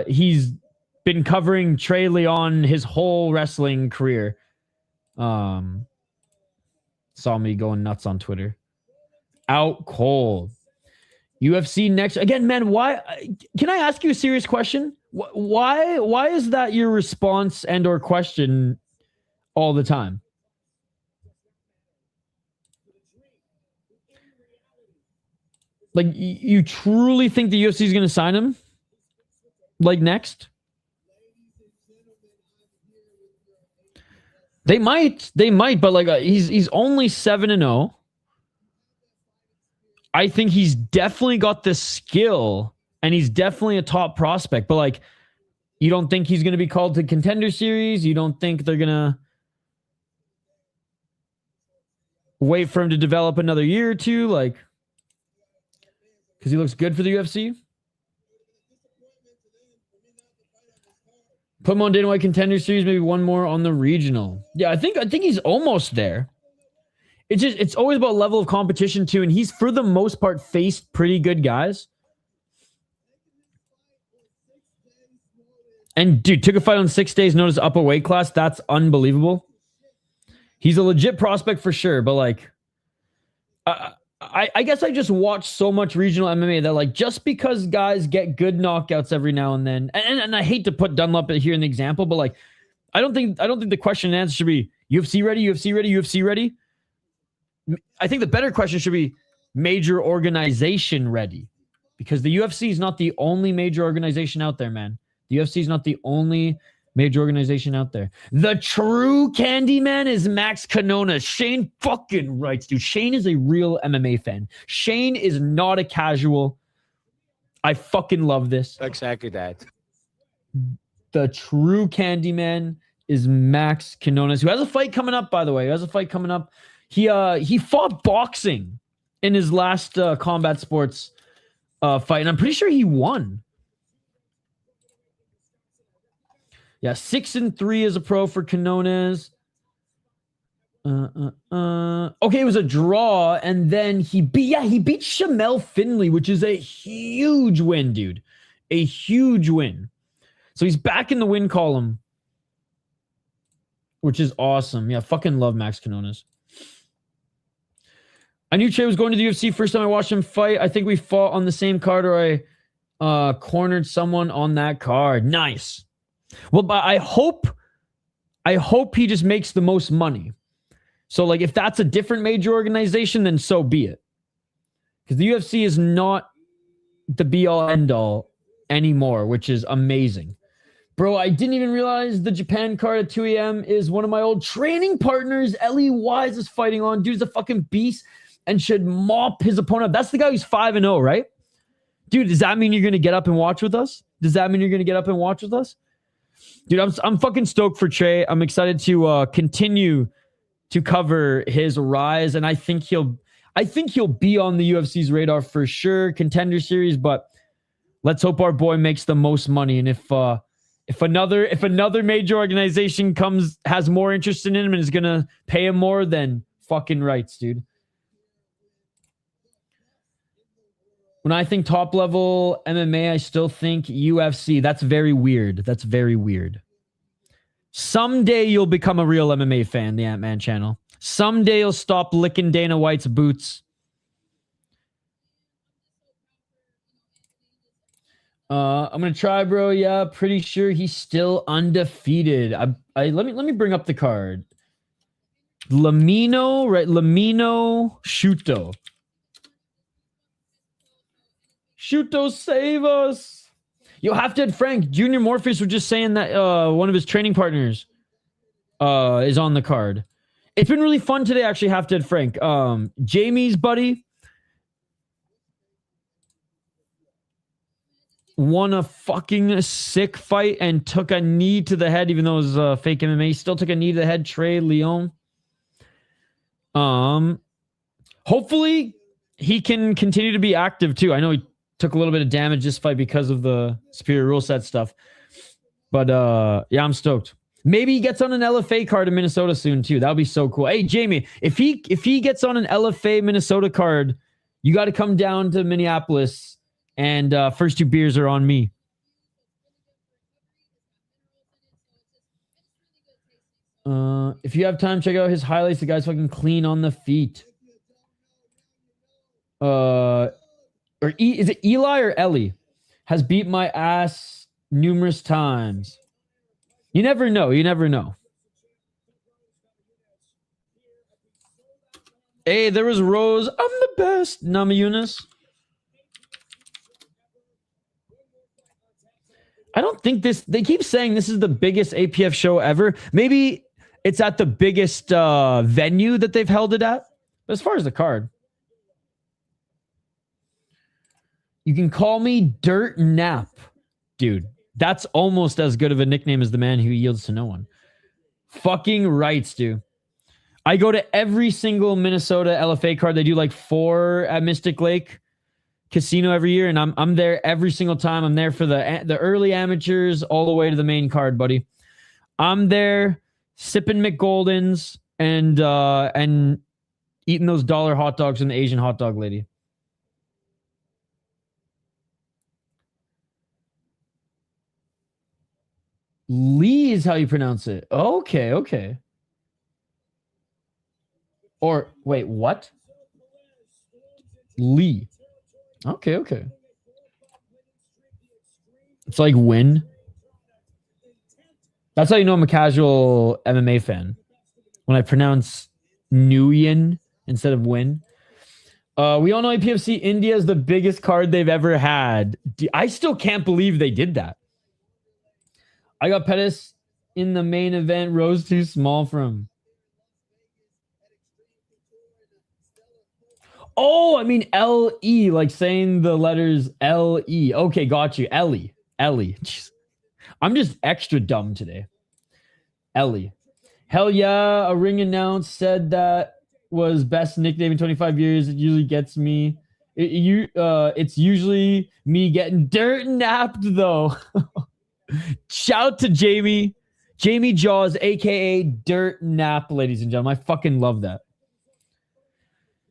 A: he's been covering Trey Leon his whole wrestling career. Saw me going nuts on Twitter. Out cold. UFC next. Again, man, why? Can I ask you a serious question? Why is that your response and or question all the time? Like, you truly think the UFC is going to sign him? Like, next? They might, but like, he's only 7-0. I think he's definitely got the skill, and he's definitely a top prospect. But like, you don't think he's going to be called to Contender Series? You don't think they're going to wait for him to develop another year or two? Like, because he looks good for the UFC? Put him on Dana White Contender Series, maybe one more on the regional. Yeah, I think he's almost there. It's always about level of competition too, and he's for the most part faced pretty good guys. And dude, took a fight on 6 days, notice upper weight class. That's unbelievable. He's a legit prospect for sure, but like, I guess I just watch so much regional MMA that like, just because guys get good knockouts every now and then, and I hate to put Dunlap here in the example, but like, I don't think the question and answer should be UFC ready, UFC ready, UFC ready. I think the better question should be major organization ready, because the UFC is not the only major organization out there, man. The UFC is not the only major organization out there. The true Candyman is Max Canona. Shane fucking writes, dude. Shane is a real MMA fan. Shane is not a casual. I fucking love this.
E: Exactly that.
A: The true Candyman is Max Canonas, who has a fight coming up, by the way. He has a fight coming up. He fought boxing in his last combat sports fight, and I'm pretty sure he won. Yeah, 6-3 as a pro for Canonas. Okay, it was a draw, and then he beat Shamel Finley, which is a huge win, dude. A huge win. So he's back in the win column, which is awesome. Yeah, fucking love Max Canonas. I knew Trey was going to the UFC first time I watched him fight. I think we fought on the same card, or I cornered someone on that card. Nice. Well, but I hope he just makes the most money. So, like, if that's a different major organization, then so be it. Because the UFC is not the be-all, end-all anymore, which is amazing. Bro, I didn't even realize the Japan card at 2 a.m. is one of my old training partners. Ellie Wise is fighting on. Dude's a fucking beast and should mop his opponent up. That's the guy who's 5-0, right? Dude, does that mean you're going to get up and watch with us? Dude, I'm fucking stoked for Trey. I'm excited to continue to cover his rise, and I think he'll be on the UFC's radar for sure, Contender Series. But let's hope our boy makes the most money. And if another major organization has more interest in him and is gonna pay him more, then fucking rights, dude. When I think top level MMA, I still think UFC. That's very weird. That's very weird. Someday you'll become a real MMA fan, the Ant-Man channel. Someday you'll stop licking Dana White's boots. I'm gonna try, bro. Yeah, pretty sure he's still undefeated. Let me bring up the card. Lamino, right? Lamino Shuto. Shuto, save us. Yo, Half-Dead Frank, Junior Morpheus was just saying that one of his training partners is on the card. It's been really fun today, actually, Half-Dead Frank. Jamie's buddy won a fucking sick fight and took a knee to the head, even though it was fake MMA. He still took a knee to the head. Trey Leon. Hopefully he can continue to be active too. I know he took a little bit of damage this fight because of the superior rule set stuff. But yeah, I'm stoked. Maybe he gets on an LFA card in Minnesota soon too. That would be so cool. Hey, Jamie, if he gets on an LFA Minnesota card, you got to come down to Minneapolis, and first 2 beers are on me. If you have time, check out his highlights. The guy's fucking clean on the feet. Is it Eli or Ellie? Has beat my ass numerous times. You never know. You never know. Hey, there was Rose. I'm the best. Nama Yunus. I don't think this... They keep saying this is the biggest APF show ever. Maybe it's at the biggest venue that they've held it at. But as far as the card... You can call me Dirt Nap. Dude, that's almost as good of a nickname as the man who yields to no one. Fucking rights, dude. I go to every single Minnesota LFA card. They do like 4 at Mystic Lake Casino every year, and I'm there every single time. I'm there for the early amateurs all the way to the main card, buddy. I'm there sipping McGoldens and eating those dollar hot dogs from the Asian hot dog lady. Lee is how you pronounce it. Okay, okay. Or, wait, what? Lee. Okay, okay. It's like win. That's how you know I'm a casual MMA fan. When I pronounce Nguyen instead of win. We all know APFC India is the biggest card they've ever had. I still can't believe they did that. I got Pettis in the main event. Rose too small for him. Oh, I mean L-E, like saying the letters L-E. Okay, got you. Ellie. Ellie. Jeez. I'm just extra dumb today. Ellie. Hell yeah, a ring announce said that was best nickname in 25 years. It usually gets me. It's usually me getting dirt napped, though. Shout to Jamie. Jamie Jaws, a.k.a. Dirt Nap, ladies and gentlemen. I fucking love that.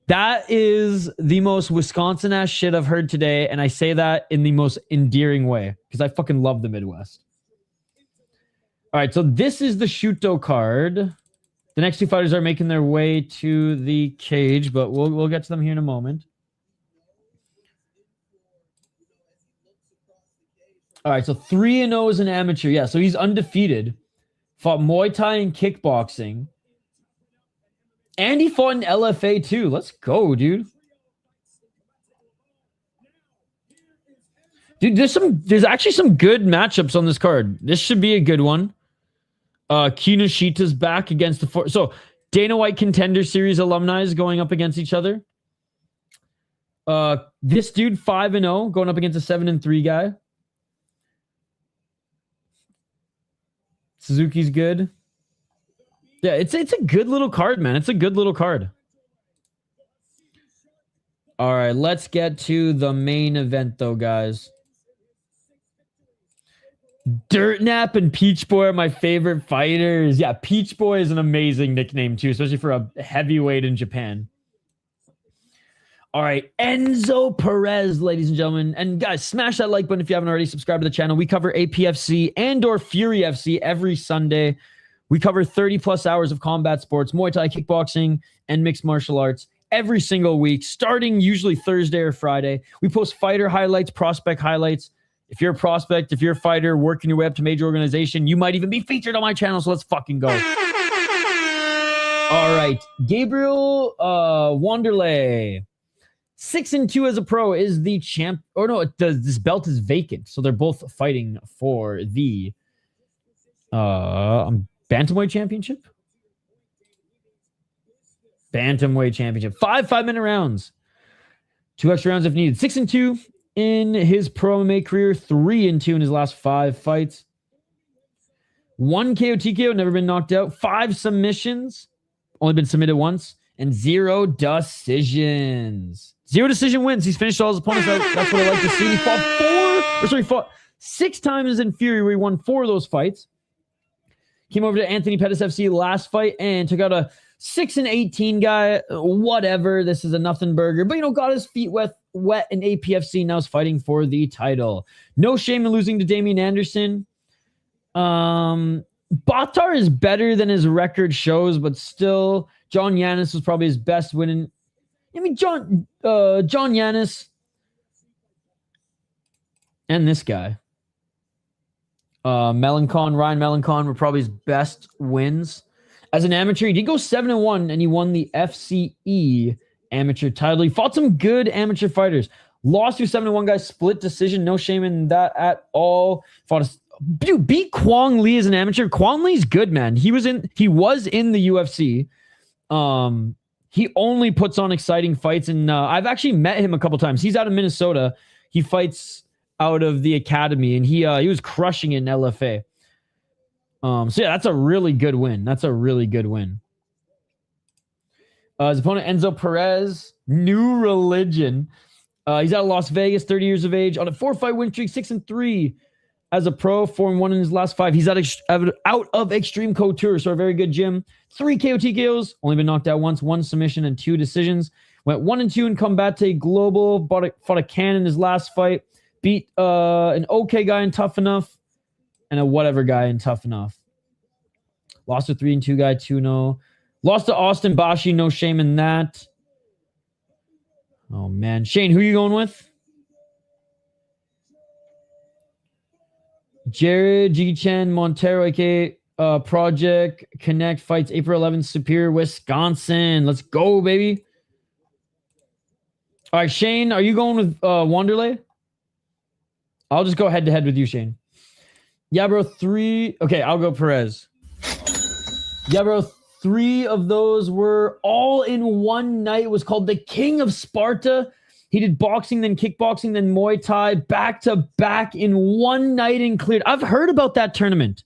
A: That is the most Wisconsin-ass shit I've heard today, and I say that in the most endearing way, because I fucking love the Midwest. All right, so this is the Shuto card. The next 2 fighters are making their way to the cage, but we'll get to them here in a moment. All right, so 3-0 is an amateur. Yeah, so he's undefeated. Fought Muay Thai and kickboxing. And he fought in LFA too. Let's go, dude. Dude, there's actually some good matchups on this card. This should be a good one. Kinoshita's back against the... So, Dana White Contender Series alumni is going up against each other. This dude, 5-0, going up against a 7-3 guy. Suzuki's good. Yeah, it's a good little card, man. It's a good little card. All right, let's get to the main event, though, guys. Dirtnap and Peach Boy are my favorite fighters. Yeah, Peach Boy is an amazing nickname, too, especially for a heavyweight in Japan. All right, Enzo Perez, ladies and gentlemen. And guys, smash that like button if you haven't already. Subscribe to the channel. We cover APFC and or Fury FC every Sunday. We cover 30-plus hours of combat sports, Muay Thai, kickboxing, and mixed martial arts every single week, starting usually Thursday or Friday. We post fighter highlights, prospect highlights. If you're a prospect, if you're a fighter working your way up to major organization, you might even be featured on my channel, so let's fucking go. All right, Gabriel Wanderley. 6-2 as a pro is the champ. Or no, this belt is vacant, so they're both fighting for the Bantamweight Championship? Bantamweight Championship. 5-minute rounds. 2 extra rounds if needed. 6-2 in his pro MMA career. 3-2 in his last 5 fights. 1 KO TKO, never been knocked out. 5 submissions, only been submitted once. And 0 decisions. 0 decision wins. He's finished all his opponents out. That's what I like to see. He fought 6 times in Fury where he won 4 of those fights. Came over to Anthony Pettis FC last fight and took out a 6-18 guy. Whatever. This is a nothing burger. But, got his feet wet in APFC. Now is fighting for the title. No shame in losing to Damian Anderson. Batar is better than his record shows, but still, John Yanis was probably his best winning. John Yanis and this guy. Ryan Melancon were probably his best wins. As an amateur, he did go 7-1, and he won the FCE amateur title. He fought some good amateur fighters. Lost to 7-1 guy, split decision. No shame in that at all. Beat Kwong Lee as an amateur. Kwong Lee's good, man. He was in the UFC. He only puts on exciting fights, and I've actually met him a couple times. He's out of Minnesota. He fights out of the academy, and he was crushing it in LFA. So yeah, that's a really good win. His opponent, Enzo Perez, New Religion. He's out of Las Vegas, 30 years of age, on a 4-fight win streak, 6-3 as a pro, 4-1 in his last 5. He's out of Extreme Couture, so a very good gym. 3 KO TKOs, only been knocked out once, 1 submission and 2 decisions. Went 1-2 in Combate Global, fought a can in his last fight. Beat an okay guy in Tough Enough and a whatever guy in Tough Enough. Lost to 3-2 guy, 2-0. Lost to Austin Bashi, no shame in that. Oh, man. Shane, who are you going with? Jerrod G. Chen Montero, aka Project Connect, fights April 11th, Superior, Wisconsin. Let's go, baby. All right, Shane, are you going with Wanderley? I'll just go head-to-head with you, Shane. Yeah, bro, 3. Okay, I'll go Perez. Yeah, bro, 3 of those were all in one night. It was called the King of Sparta. He did boxing, then kickboxing, then Muay Thai, back-to-back in one night and cleared. I've heard about that tournament.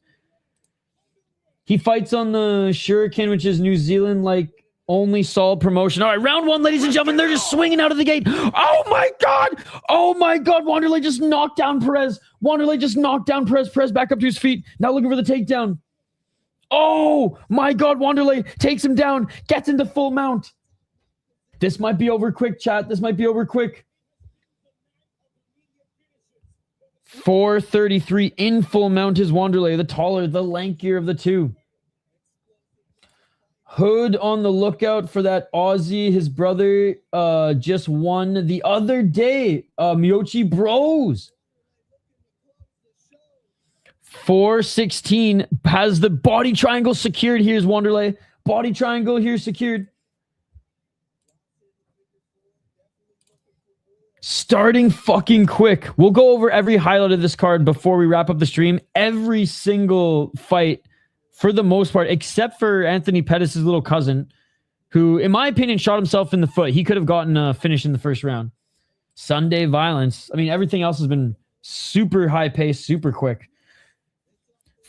A: He fights on the Shuriken, which is New Zealand, only solid promotion. All right, round 1, ladies and gentlemen. They're just swinging out of the gate. Oh, my God. Wanderley just knocked down Perez. Perez back up to his feet. Now looking for the takedown. Oh, my God. Wanderley takes him down. Gets into full mount. This might be over quick, chat. 433 in full mount is Wanderley. The taller, the lankier of the two. Hood on the lookout for that Aussie. His brother just won the other day. Miyoshi Bros. 416 has the body triangle secured. Here's Wanderley. Body triangle here secured. Starting fucking quick. We'll go over every highlight of this card before we wrap up the stream. Every single fight, for the most part, except for Anthony Pettis' little cousin, who, in my opinion, shot himself in the foot. He could have gotten a finish in the first round. Sunday violence. I mean, everything else has been super high pace, super quick.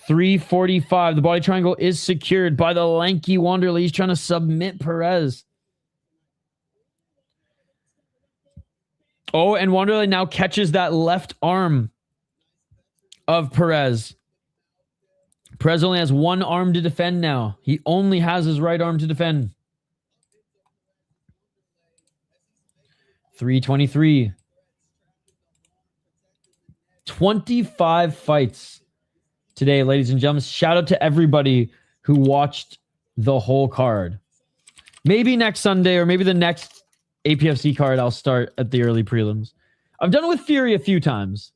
A: 345. The body triangle is secured by the lanky Wanderley. He's trying to submit Perez. Oh, and Wanderley now catches that left arm of Perez. Perez only has one arm to defend now. He only has his right arm to defend. 323. 25 fights today, ladies and gentlemen. Shout out to everybody who watched the whole card. Maybe next Sunday or maybe the next APFC card, I'll start at the early prelims. I've done it with Fury a few times.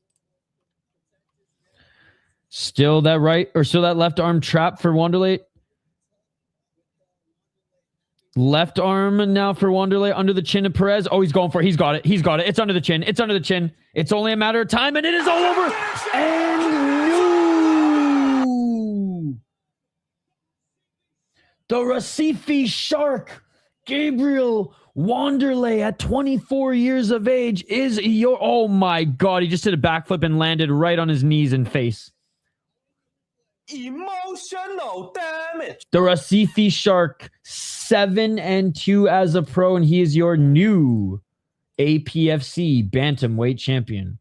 A: Still that left arm trap for Wanderley. Left arm now for Wanderley under the chin of Perez. Oh, he's going for it. He's got it. He's got it. It's under the chin. It's under the chin. It's only a matter of time, and it is all over. And no! The Recife Shark, Gabriel Wanderley, at 24 years of age, is your... Oh, my God. He just did a backflip and landed right on his knees and face.
E: Emotional damage.
A: The Recife Shark, 7-2 as a pro, and he is your new APFC bantamweight champion.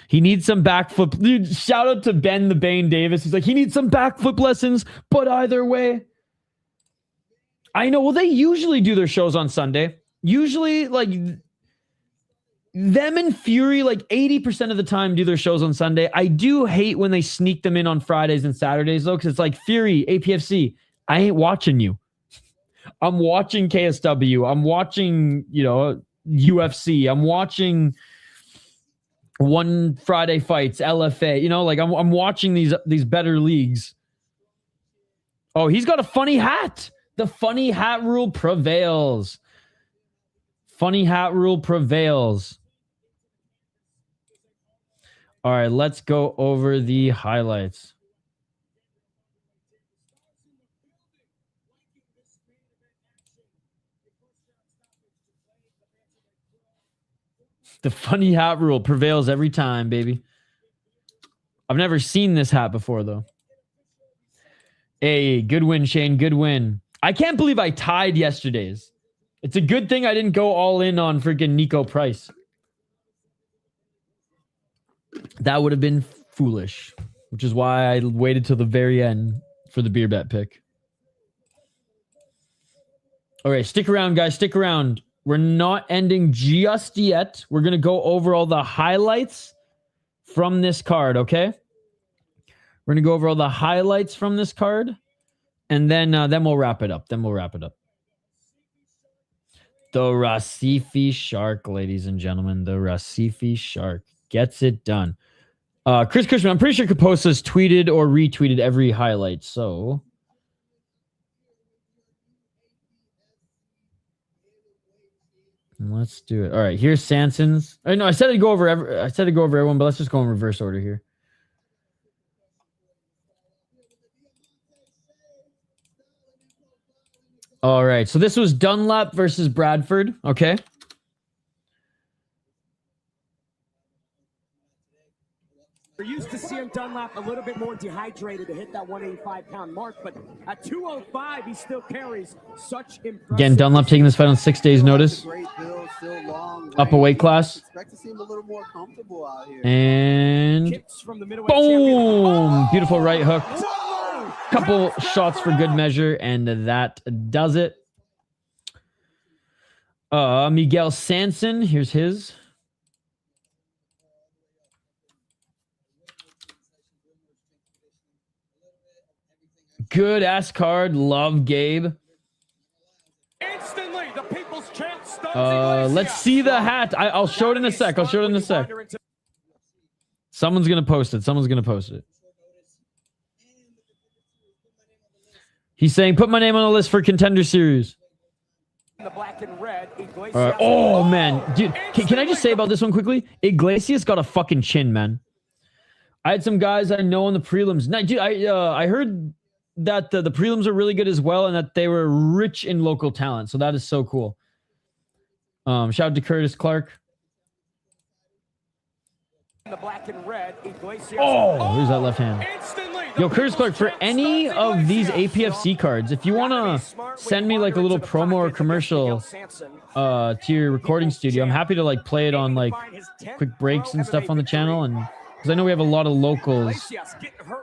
A: He needs some backflip. Dude, shout out to Ben the Bane Davis. He's like, he needs some backflip lessons, but either way. I know. Well, they usually do their shows on Sunday. Usually, like... Them and Fury, like 80% of the time, do their shows on Sunday. I do hate when they sneak them in on Fridays and Saturdays, though, because it's like, Fury, APFC, I ain't watching you. I'm watching KSW. I'm watching, UFC. I'm watching One Friday Fights, LFA. I'm watching these better leagues. Oh, he's got a funny hat. The funny hat rule prevails. Funny hat rule prevails. All right, let's go over the highlights. The funny hat rule prevails every time, baby. I've never seen this hat before, though. Hey, good win, Shane. Good win. I can't believe I tied yesterday's. It's a good thing I didn't go all in on freaking Nico Price. That would have been foolish, which is why I waited till the very end for the beer bet pick. All right, stick around, guys. Stick around. We're not ending just yet. We're going to go over all the highlights from this card, okay? We're going to go over all the highlights from this card, and then we'll wrap it up. The Recife Shark, ladies and gentlemen. The Recife Shark gets it done. Chris Cushman, I'm pretty sure Kaposa's tweeted or retweeted every highlight, so... Let's do it. All right, here's Sanson's. I said to go over everyone, but let's just go in reverse order here. All right, so this was Dunlap versus Bradford, okay?
C: We're used to seeing Dunlap a little bit more dehydrated to hit that 185-pound mark, but at 205, he still carries such impressive...
A: Again, Dunlap taking this fight on 6 days' notice.
B: Great build, still long
A: Up a weight class.
B: Expect to see him a little more comfortable out here.
A: And boom! Beautiful right hook. Couple shots for good measure, and that does it. Miguel Sanson, here's his. Good ass card. Love Gabe.
C: Instantly, the people's champ
A: let's see the hat. I'll show it in a sec. Someone's gonna post it. He's saying, put my name on the list for Contender Series.
C: The black and red, Iglesias.
A: Oh, man. Dude, can I just say about this one quickly? Iglesias got a fucking chin, man. I had some guys I know in the prelims. Now, dude, I heard that the prelims are really good as well and that they were rich in local talent. So that is so cool. Shout out to Curtis Clark.
C: the black and red. Iglesias.
A: Oh, there's that left hand.
C: Instantly,
A: Yo,
C: the
A: Curtis Clark, for
C: people's
A: any
C: champ
A: of these
C: Iglesias.
A: APFC cards, if you want to send me like a little promo or commercial to your recording studio, I'm happy to like play it on like quick breaks and stuff on the channel. And because I know we have a lot of locals,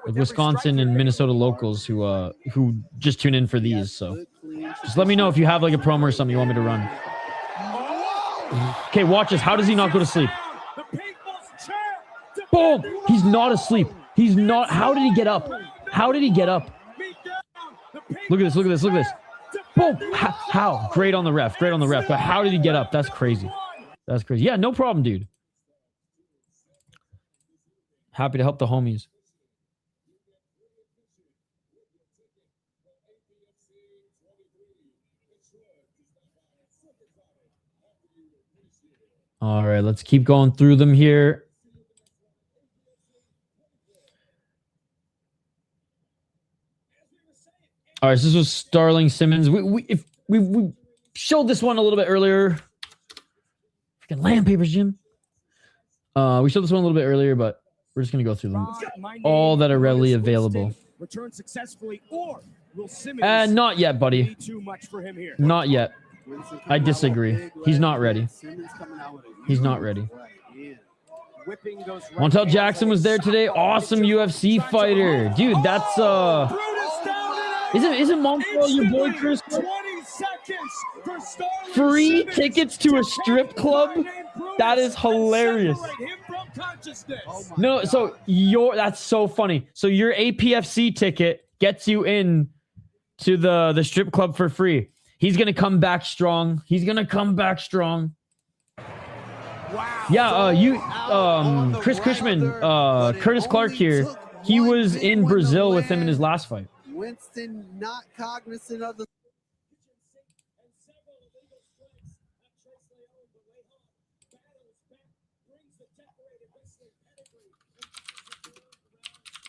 A: like Wisconsin and Minnesota locals who just tune in for these. So just let me know if you have like a promo or something you want me to run. Okay, watch this. How does he not go to sleep? Boom! He's not asleep. He's not. How did he get up? How did he get up? Look at this. Look at this. Look at this. Boom! How? Great on the ref. Great on the ref. But how did he get up? That's crazy. That's crazy. Yeah, no problem, dude. Happy to help the homies. All right, let's keep going through them here. All right, so this was Starling, Simmons. We showed this one a little bit earlier. Freaking land papers, Jim. We showed this one a little bit earlier, but we're just gonna go through them. All that are readily available.
C: Return successfully, or will Simmons
A: not yet, buddy.
C: too much for him here?
A: Not yet. I disagree. He's not ready. He's not ready. Montel Jackson was there today. Awesome UFC fighter. Dude, that's Isn't Montel your boy, Chris?
C: 20 seconds for Starling.
A: Free tickets to a strip club? That is hilarious. No, so that's so funny. So your APFC ticket gets you in to the strip club for free. He's gonna come back strong. He's gonna come back strong.
C: Wow.
A: Yeah, Chris Cushman, Curtis Clark here. He was in Brazil with him in his last fight.
B: Winston not cognizant of the.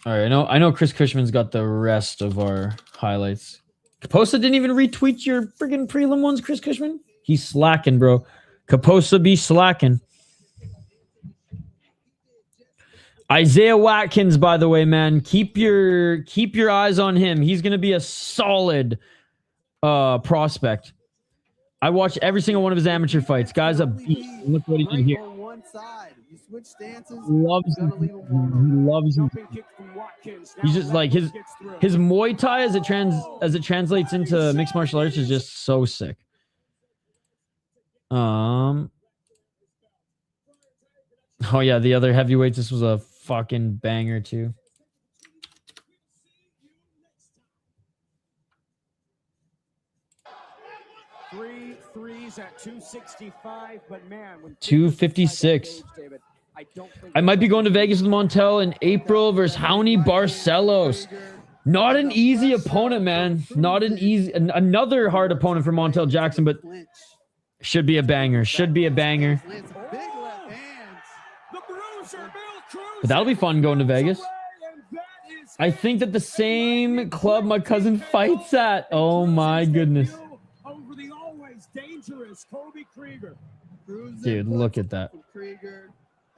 A: All right, I know Chris Cushman's got the rest of our highlights. Kaposa didn't even retweet your friggin' prelim ones, Chris Cushman. He's slacking, bro. Kaposa be slacking. Isaiah Watkins, by the way, man, keep your eyes on him. He's gonna be a solid prospect. I watched every single one of his amateur fights. Guy's a beast. Look what he did here. Loves him. He's just like his Muay Thai as it translates into mixed martial arts is just so sick. Oh yeah, the other heavyweights. This was a fucking banger too.
C: Three threes at 265, but man, when
A: 256. I might be going to Vegas with Montel in April versus Howney Barcelos. Not an easy opponent, man. Not an easy. Another hard opponent for Montel Jackson, but should be a banger. Should be a banger. But that'll be fun going to Vegas. I think that the same club my cousin fights at. Oh my goodness.
C: Over the always dangerous Coby Krieger.
A: Dude, look at that.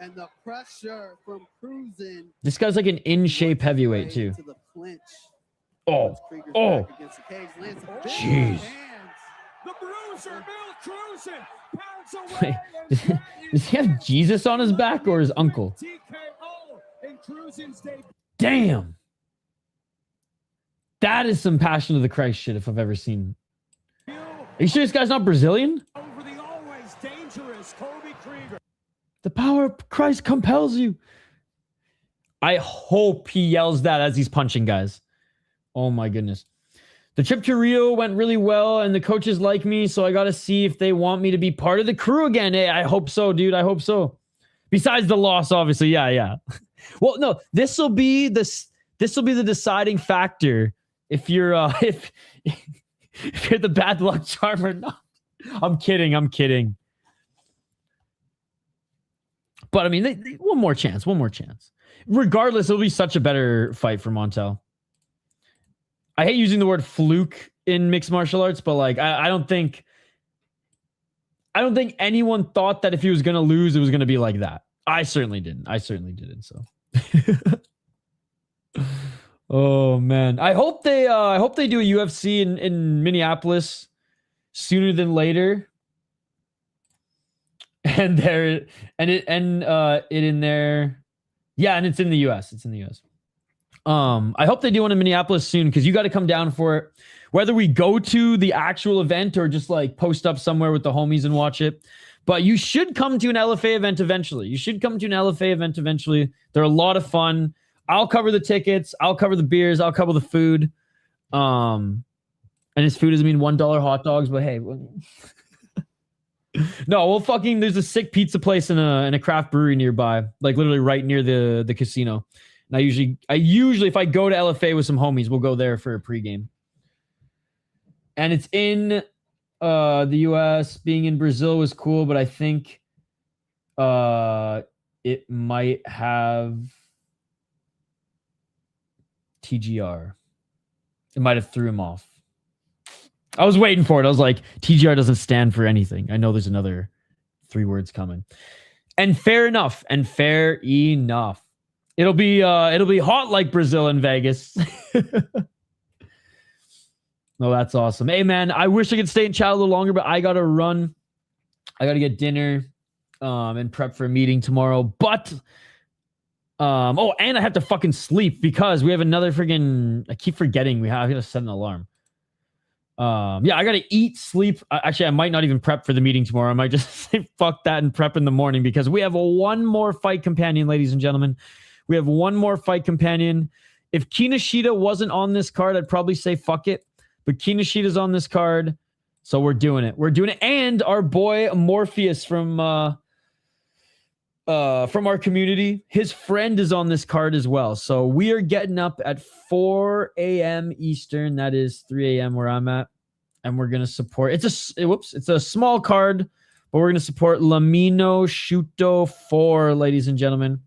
B: And the pressure from cruising.
A: This guy's like an in-shape heavyweight too. Oh. Oh. Jeez.
C: The bruiser Bill cruising. Pounds
A: Wait,
C: away.
A: does he have Jesus on his back or his uncle? Damn. That is some Passion of the Christ shit if I've ever seen. Are you sure this guy's not Brazilian?
C: Over the always dangerous Coby Krieger.
A: The power of Christ compels you. I hope he yells that as he's punching guys. Oh my goodness. The trip to Rio went really well and the coaches like me, so I got to see if they want me to be part of the crew again. Hey, I hope so, dude. I hope so. Besides the loss, obviously. Yeah. Well, no, this will be the deciding factor if you're if you're the bad luck charm or not. I'm kidding. But I mean, one more chance. Regardless, it'll be such a better fight for Montel. I hate using the word fluke in mixed martial arts, but like I don't think anyone thought that if he was going to lose, it was going to be like that. I certainly didn't. So. Oh man, I hope they do a UFC in Minneapolis sooner than later. And it in there. Yeah, and it's in the US. I hope they do one in Minneapolis soon, because you got to come down for it. Whether we go to the actual event or just like post up somewhere with the homies and watch it. But you should come to an LFA event eventually. They're a lot of fun. I'll cover the tickets. I'll cover the beers. I'll cover the food. And his food doesn't mean $1 hot dogs, but hey. No, well, fucking, there's a sick pizza place in a craft brewery nearby, like literally right near the casino. And I usually, if I go to LFA with some homies, we'll go there for a pregame. And it's in the US. Being in Brazil was cool, but I think it might have TGR. It might have threw him off. I was waiting for it. I was like, TGR doesn't stand for anything. I know there's another 3 words coming. And fair enough. It'll be hot like Brazil and Vegas. No, that's awesome. Hey man, I wish I could stay in chat a little longer, but I gotta run. I gotta get dinner and prep for a meeting tomorrow. But and I have to fucking sleep because we have another friggin', I keep forgetting I gotta set an alarm. Yeah, I gotta eat, sleep. Actually, I might not even prep for the meeting tomorrow. I might just say fuck that and prep in the morning, because we have one more fight companion, ladies and gentlemen. We have one more fight companion. If Kinoshita wasn't on this card, I'd probably say fuck it. But Kinoshita's on this card, so we're doing it. And our boy Morpheus from our community, his friend is on this card as well. So we are getting up at 4 a.m. Eastern. That is 3 a.m. where I'm at. And we're going to support. It's a small card, but we're going to support Lamino Shuto 4, ladies and gentlemen.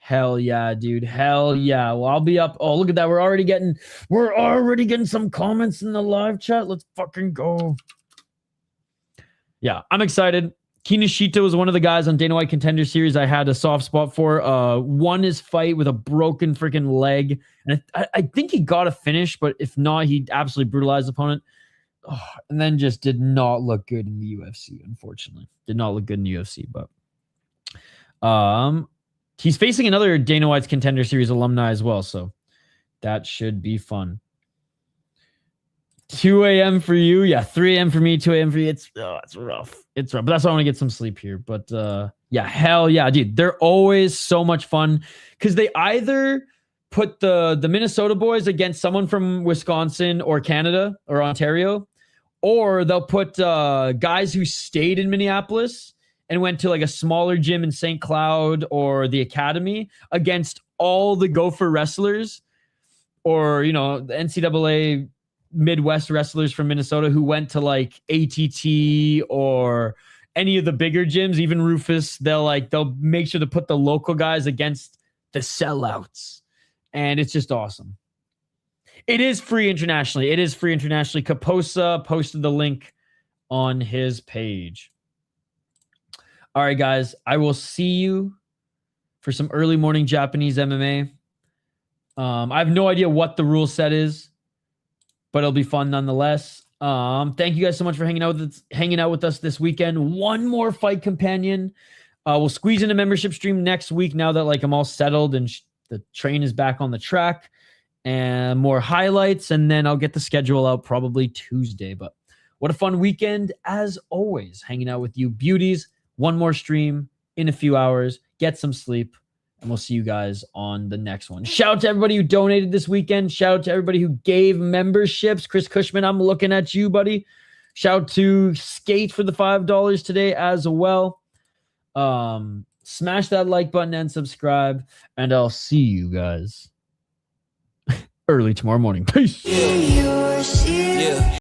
A: Hell yeah, dude. Hell yeah. Well, I'll be up. Oh, look at that. We're already getting some comments in the live chat. Let's fucking go. Yeah, I'm excited. Kinoshita was one of the guys on Dana White Contender Series I had a soft spot for. Won his fight with a broken freaking leg. And I think he got a finish, but if not, he absolutely brutalized the opponent. Oh, and then just did not look good in the UFC, unfortunately. Did not look good in the UFC, but he's facing another Dana White's Contender Series alumni as well, so that should be fun. 2 a.m. for you. Yeah, 3 a.m. for me, 2 a.m. for you. It's rough. It's rough. But that's why I want to get some sleep here. But yeah, hell yeah, dude. They're always so much fun because they either put the Minnesota boys against someone from Wisconsin or Canada or Ontario, or they'll put guys who stayed in Minneapolis and went to like a smaller gym in St. Cloud or the Academy against all the Gopher wrestlers, or, the NCAA Midwest wrestlers from Minnesota who went to like ATT or any of the bigger gyms, even Rufus. They'll make sure to put the local guys against the sellouts. And it's just awesome. It is free internationally. Kaposa posted the link on his page. All right, guys, I will see you for some early morning Japanese MMA. I have no idea what the rule set is, but it'll be fun nonetheless. Thank you guys so much for hanging out with us this weekend. One more fight companion. We'll squeeze in a membership stream next week now that I'm all settled and the train is back on the track, and more highlights, and then I'll get the schedule out probably Tuesday. But what a fun weekend as always, hanging out with you beauties. One more stream in a few hours. Get some sleep, and we'll see you guys on the next one. Shout out to everybody who donated this weekend. Shout out to everybody who gave memberships. Chris Cushman, I'm looking at you, buddy. Shout out to Skate for the $5 today as well. Smash that like button and subscribe, and I'll see you guys early tomorrow morning. Peace. Yeah.